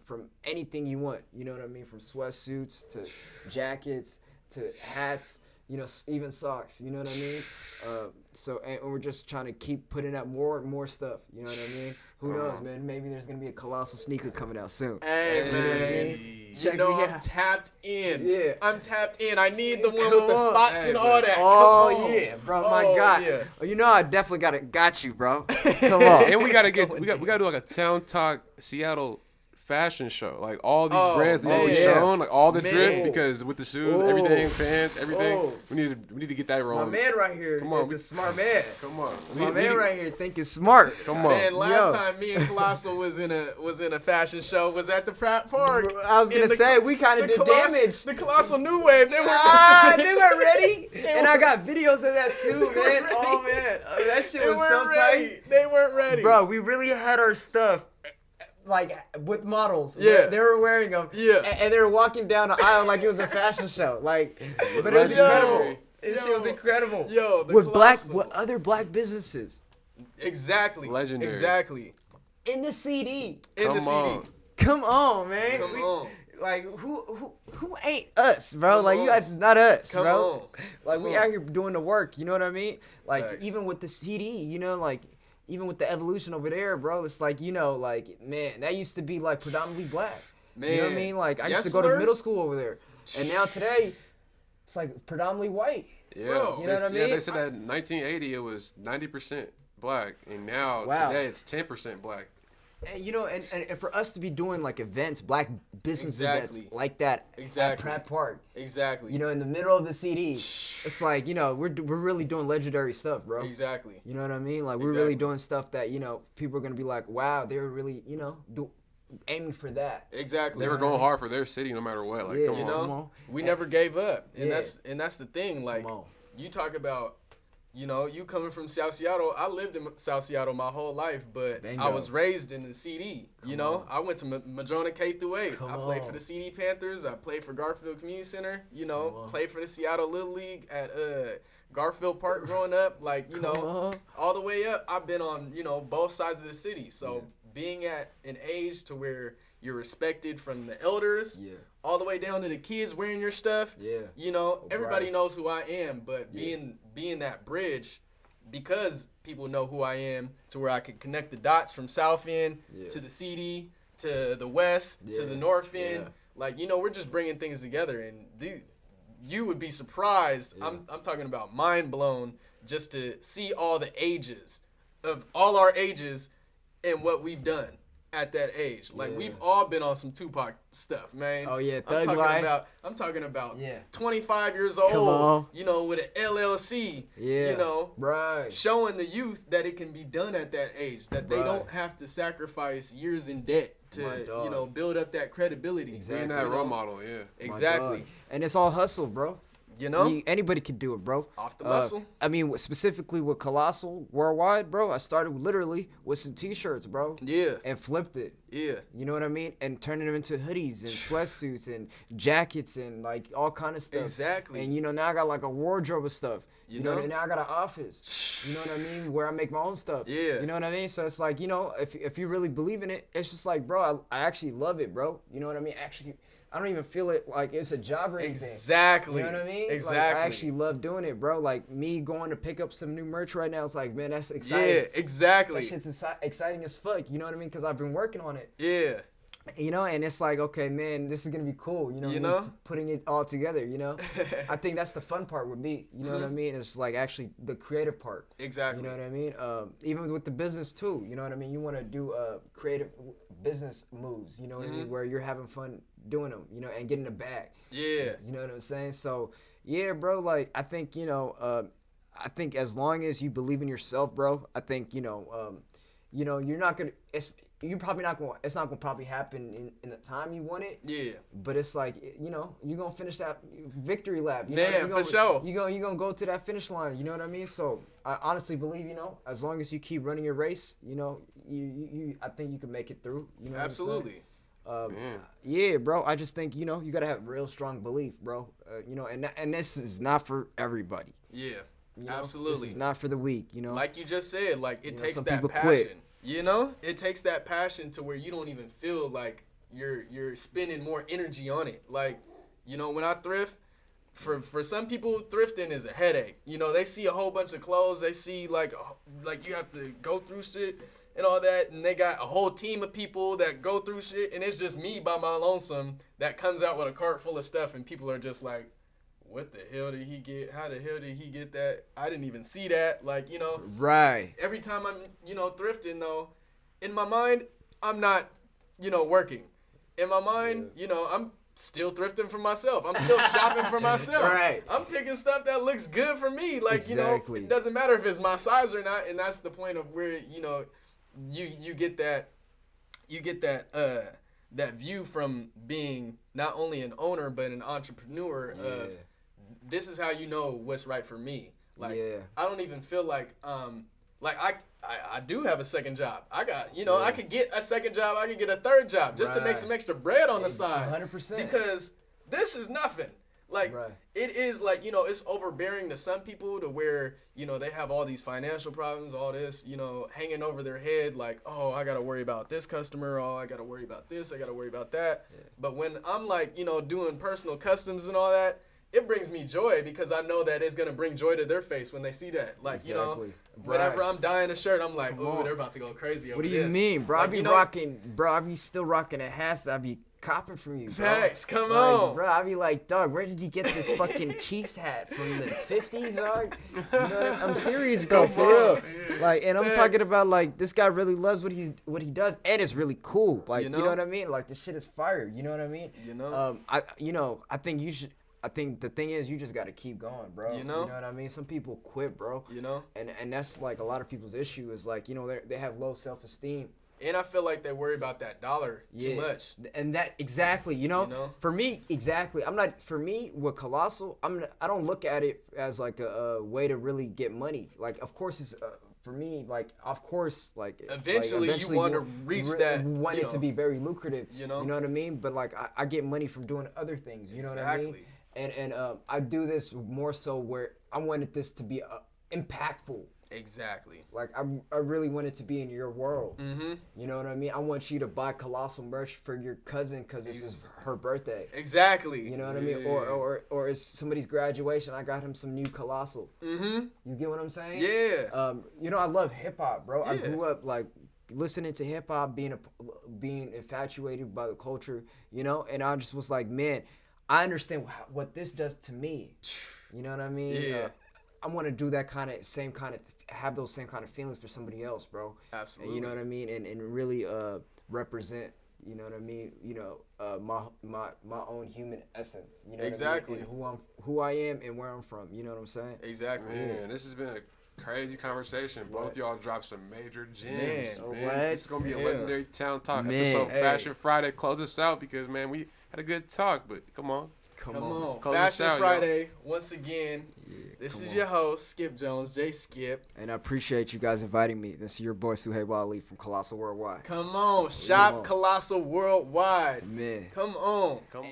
Speaker 3: from anything you want. You know what I mean? From sweatsuits to jackets to hats. You know, even socks. You know what I mean? And we're just trying to keep putting out more and more stuff. You know what I mean? Who knows, man? Maybe there's gonna be a Colossal sneaker coming out soon.
Speaker 1: Hey,
Speaker 3: you know what I
Speaker 1: man.
Speaker 3: mean?
Speaker 1: You know I'm tapped in.
Speaker 3: Yeah.
Speaker 1: I'm tapped in. I need the one with the spots and all that.
Speaker 3: Oh yeah, bro. My God.
Speaker 1: Yeah.
Speaker 3: Oh, you know I definitely got you, bro. Come on.
Speaker 2: And we gotta do like a Town Talk Seattle fashion show. Like all these
Speaker 1: Oh,
Speaker 2: brands need to be
Speaker 1: man.
Speaker 2: shown, like all the
Speaker 1: Man.
Speaker 2: drip, because with the shoes,
Speaker 3: Oh.
Speaker 2: everything, pants, everything,
Speaker 3: Oh.
Speaker 2: we need to get that
Speaker 3: My
Speaker 2: rolling.
Speaker 3: man right here
Speaker 2: Come on,
Speaker 3: is
Speaker 2: we-
Speaker 3: a smart man.
Speaker 2: Come on,
Speaker 3: My
Speaker 2: We-
Speaker 3: man
Speaker 2: we-
Speaker 3: right here thinking smart.
Speaker 2: Come on.
Speaker 1: Man, last
Speaker 3: Yo.
Speaker 1: time me and Colossal was in a fashion show was at the Pratt Park.
Speaker 3: I was gonna
Speaker 1: In the-
Speaker 3: say we kind
Speaker 1: the
Speaker 3: of did
Speaker 1: Coloss-
Speaker 3: damage.
Speaker 1: The Colossal New Wave. They were
Speaker 3: They weren't ready, and I got videos of that too, man.
Speaker 1: weren't
Speaker 3: Oh man, that shit
Speaker 1: They
Speaker 3: was so
Speaker 1: weren't ready.
Speaker 3: tight,
Speaker 1: They weren't ready.
Speaker 3: bro. We really had our stuff. Like with models,
Speaker 1: Yeah.
Speaker 3: they were wearing them,
Speaker 1: Yeah.
Speaker 3: and they were walking down the aisle like it was a fashion show, like. But it was
Speaker 1: Yo.
Speaker 3: incredible. This shit was
Speaker 1: Yo.
Speaker 3: incredible.
Speaker 1: Yo, the
Speaker 3: with
Speaker 1: Colossal.
Speaker 3: other black businesses
Speaker 1: Exactly.
Speaker 2: Legendary.
Speaker 1: Exactly.
Speaker 3: in the CD.
Speaker 1: In the
Speaker 2: Come
Speaker 1: CD.
Speaker 2: on.
Speaker 3: Come on, man.
Speaker 1: Come
Speaker 3: We-
Speaker 1: on.
Speaker 3: Like who ain't us, bro?
Speaker 1: Come
Speaker 3: Like
Speaker 1: on.
Speaker 3: you guys is not us,
Speaker 1: Come
Speaker 3: bro.
Speaker 1: on.
Speaker 3: Like
Speaker 1: Come
Speaker 3: we
Speaker 1: on.
Speaker 3: out here doing the work, you know what I mean? Like
Speaker 1: Facts.
Speaker 3: even with the CD, you know, like even with the evolution over there, bro, it's like, you know, like man, that used to be like predominantly black. You know what I
Speaker 1: Man.
Speaker 3: mean? Like I
Speaker 1: Yes,
Speaker 3: used to go to
Speaker 1: sir.
Speaker 3: middle school over there. And now today it's like predominantly white.
Speaker 2: Yeah,
Speaker 1: Bro.
Speaker 3: You know what I
Speaker 2: Yeah, they
Speaker 3: mean?
Speaker 2: said that in 1980 it was 90% black, and now
Speaker 3: Wow.
Speaker 2: today it's 10% black.
Speaker 3: And you know, and for us to be doing like events, black business
Speaker 1: Exactly.
Speaker 3: events like that
Speaker 1: Exactly.
Speaker 3: at Pratt Park,
Speaker 1: Exactly.
Speaker 3: you know, in the middle of the CD, it's like, you know, we're really doing legendary stuff, bro.
Speaker 1: Exactly.
Speaker 3: You know what I mean? Like we're
Speaker 1: Exactly.
Speaker 3: really doing stuff that, you know, people are gonna be like, wow, they were really, you know, aiming for that.
Speaker 1: Exactly.
Speaker 2: They were going hard for their city no matter what. Like,
Speaker 3: Yeah.
Speaker 2: come
Speaker 1: You
Speaker 2: on.
Speaker 1: know,
Speaker 3: Come on.
Speaker 1: we never gave up, and
Speaker 3: Yeah.
Speaker 1: that's the thing. Like,
Speaker 3: Come on.
Speaker 1: you talk about, you know, you coming from South Seattle. I lived in South Seattle my whole life, but
Speaker 3: Bingo.
Speaker 1: I was raised in the CD. You know, I went to Madrona K through 8.
Speaker 3: Come
Speaker 1: I played for
Speaker 3: on.
Speaker 1: the CD Panthers. I played for Garfield Community Center. You know,
Speaker 3: on.
Speaker 1: played for the Seattle Little League at Garfield Park growing up. Like, you know,
Speaker 3: on.
Speaker 1: all the way up. I've been on, you know, both sides of the city. So being at an age to where you're respected from the elders,
Speaker 3: Yeah.
Speaker 1: all the way down to the kids wearing your stuff.
Speaker 3: Yeah.
Speaker 1: You know, everybody
Speaker 3: right.
Speaker 1: knows who I am, but being that bridge, because people know who I am, to where I can connect the dots from South End
Speaker 3: Yeah.
Speaker 1: to the CD to the West to
Speaker 3: Yeah.
Speaker 1: the North End.
Speaker 3: Yeah.
Speaker 1: Like, you know, we're just bringing things together, and you would be surprised. I'm talking about mind blown just to see all the ages of all our ages and what we've done at that age. Like,
Speaker 3: Yeah.
Speaker 1: we've all been on some Tupac stuff, man.
Speaker 3: Oh, yeah,
Speaker 1: I'm
Speaker 3: Thug
Speaker 1: talking
Speaker 3: Life.
Speaker 1: about
Speaker 3: Yeah.
Speaker 1: 25 years
Speaker 3: on.
Speaker 1: old, you know, with an LLC,
Speaker 3: Yeah.
Speaker 1: you know,
Speaker 3: Right.
Speaker 1: showing the youth that it can be done at that age, that they
Speaker 3: Right.
Speaker 1: don't have to sacrifice years in debt
Speaker 3: My
Speaker 1: to,
Speaker 3: dog.
Speaker 1: you know, build up that credibility.
Speaker 2: Being that
Speaker 1: you
Speaker 2: role
Speaker 1: know?
Speaker 2: model, yeah.
Speaker 3: My
Speaker 1: Exactly.
Speaker 3: dog. And it's all hustle, bro.
Speaker 1: You know?
Speaker 3: Anybody could do it, bro.
Speaker 1: Off the muscle.
Speaker 3: I mean, specifically with Colossal Worldwide, bro. I started literally with some T-shirts, bro.
Speaker 1: Yeah.
Speaker 3: And flipped it.
Speaker 1: Yeah.
Speaker 3: You know what I mean? And turning them into hoodies and sweatsuits and jackets and like all kind of stuff.
Speaker 1: Exactly.
Speaker 3: And you know, now I got like a wardrobe of stuff.
Speaker 1: You
Speaker 3: know,
Speaker 1: know?
Speaker 3: and now I got an office. You know what I mean? Where I make my own stuff.
Speaker 1: Yeah.
Speaker 3: You know what I mean? So it's like, you know, if you really believe in it, it's just like, bro, I actually love it, bro. You know what I mean? Actually, I don't even feel it like it's a job or anything.
Speaker 1: Exactly.
Speaker 3: You know what I mean?
Speaker 1: Exactly.
Speaker 3: Like, I actually love doing it, bro. Like me going to pick up some new merch right now. It's like, man, that's
Speaker 1: Yeah,
Speaker 3: exciting.
Speaker 1: exactly.
Speaker 3: That shit's exciting as fuck. You know what I mean? Because I've been working on it.
Speaker 1: Yeah.
Speaker 3: You know, and it's like, okay, man, this is gonna be cool. You know,
Speaker 1: You
Speaker 3: me
Speaker 1: know?
Speaker 3: putting it all together. You know, I think that's the fun part with me. You know what I mean? It's like actually the creative part.
Speaker 1: Exactly.
Speaker 3: You know what I mean? Even with the business too. You know what I mean? You want to do creative business moves. You know what I mean? Where you're having fun doing them. You know, and getting the bag.
Speaker 1: Yeah.
Speaker 3: You know what I'm saying? So yeah, bro. Like I think I think as long as you believe in yourself, bro. I think you're not gonna. You're probably not gonna. It's not gonna probably happen in the time you want it.
Speaker 1: Yeah.
Speaker 3: But it's like, you know, you're gonna finish that victory lap. You
Speaker 1: Man,
Speaker 3: know,
Speaker 1: for sure.
Speaker 3: You're gonna go to that finish line. You know what I mean? So I honestly believe, you know, as long as you keep running your race, you know, I think you can make it through. You know what I'm saying?
Speaker 1: Absolutely.
Speaker 3: Yeah, bro. I just think, you know, you gotta have real strong belief, bro. You know, and this is not for everybody.
Speaker 1: Yeah.
Speaker 3: You know?
Speaker 1: Absolutely.
Speaker 3: This is not for the weak. You know.
Speaker 1: Like you just said, like it
Speaker 3: know,
Speaker 1: takes
Speaker 3: some
Speaker 1: that
Speaker 3: people
Speaker 1: passion.
Speaker 3: quit.
Speaker 1: You know, it takes that passion to where you don't even feel like you're spending more energy on it. Like, you know, when I thrift, for some people, thrifting is a headache. You know, they see a whole bunch of clothes, they see like you have to go through shit and all that, and they got a whole team of people that go through shit, and it's just me by my lonesome that comes out with a cart full of stuff, and people are just like, what the hell did he get? How the hell did he get that? I didn't even see that. Like, you know,
Speaker 3: Right.
Speaker 1: every time I'm, you know, thrifting though, in my mind, I'm not, you know, working. in my mind, you know, I'm still thrifting for myself. I'm still shopping for myself.
Speaker 3: Right.
Speaker 1: I'm picking stuff that looks good for me. Like, you know,
Speaker 3: Exactly.
Speaker 1: it doesn't matter if it's my size or not. And that's the point of where, you know, you get that that view from being not only an owner but an entrepreneur of this is how you know what's right for me. Like I don't even feel like I do have a second job. I got, you know, I could get a second job. I could get a third job just to make some extra bread on the side.
Speaker 3: 100%.
Speaker 1: Because this is nothing. Like, it is like, you know, it's overbearing to some people to where, you know, they have all these financial problems, all this, you know, hanging over their head. Like, oh, I got to worry about this customer. Oh, I got to worry about this. I got to worry about that. Yeah. But when I'm like, you know, doing personal customs and all that, it brings me joy because I know that it's going to bring joy to their face when they see that. Like, you know, whenever I'm dyeing a shirt, I'm like, oh, they're about to go crazy over this.
Speaker 3: What do you mean, bro?
Speaker 1: Like,
Speaker 3: I be
Speaker 1: you know,
Speaker 3: rocking, bro. I be still rocking a hat that I be copping from you, bro.
Speaker 1: Facts, come
Speaker 3: like,
Speaker 1: on.
Speaker 3: Bro, I be like, dog, where did he get this fucking Chiefs hat from the 50s, dog? You know what I'm serious, though, for real. Like, and I'm talking about, like, this guy really loves what he does, and it's really cool. Like, you know what I mean? Like, this shit is fire, you know what I mean?
Speaker 1: You know?
Speaker 3: I think you should. I think the thing is, you just gotta keep going, bro.
Speaker 1: You know
Speaker 3: what I mean? Some people quit, bro.
Speaker 1: You know?
Speaker 3: And that's like a lot of people's issue is like, you know, they have low self-esteem.
Speaker 1: And I feel like they worry about that dollar too much.
Speaker 3: And that exactly, you know? For me, exactly. For me with Colossal, I don't look at it as like a way to really get money. Like, of course it's for me, like, of course, like
Speaker 1: eventually you want to reach that.
Speaker 3: You want it to be very lucrative.
Speaker 1: You know
Speaker 3: what I mean? But like, I get money from doing other things. You know what I mean? And I do this more so where I wanted this to be impactful.
Speaker 1: Exactly.
Speaker 3: Like, I really want it to be in your world.
Speaker 1: Mm-hmm.
Speaker 3: You know what I mean? I want you to buy Colossal merch for your cousin because this is her birthday.
Speaker 1: Exactly.
Speaker 3: You know what I mean? Or it's somebody's graduation. I got him some new Colossal.
Speaker 1: Mm-hmm.
Speaker 3: You get what I'm saying?
Speaker 1: Yeah.
Speaker 3: You know, I love hip-hop, bro.
Speaker 1: Yeah.
Speaker 3: I grew up, like, listening to hip-hop, being infatuated by the culture, you know? And I just was like, man, I understand what this does to me. You know what I mean?
Speaker 1: Yeah.
Speaker 3: I want to do that have those same kind of feelings for somebody else, bro.
Speaker 1: Absolutely.
Speaker 3: And you know what I mean? And really represent, you know what I mean? You know, my own human essence. You know
Speaker 1: exactly.
Speaker 3: What I mean? And who I am and where I'm from. You know what I'm saying?
Speaker 1: Exactly.
Speaker 2: Man, this has been a crazy conversation. Both y'all dropped some major gems.
Speaker 3: Man.
Speaker 2: It's gonna be a legendary Town Talk episode. Fashion Friday. Close us out because, man, we had a good talk. But come on.
Speaker 3: Come on.
Speaker 1: Fashion Friday, once again. This is your host, Skip Jones, J Skip.
Speaker 3: And I appreciate you guys inviting me. This is your boy, Suhaib Ali from Colossal Worldwide.
Speaker 1: Come on. Shop Colossal Worldwide.
Speaker 3: Man.
Speaker 1: Come on.
Speaker 2: Come on.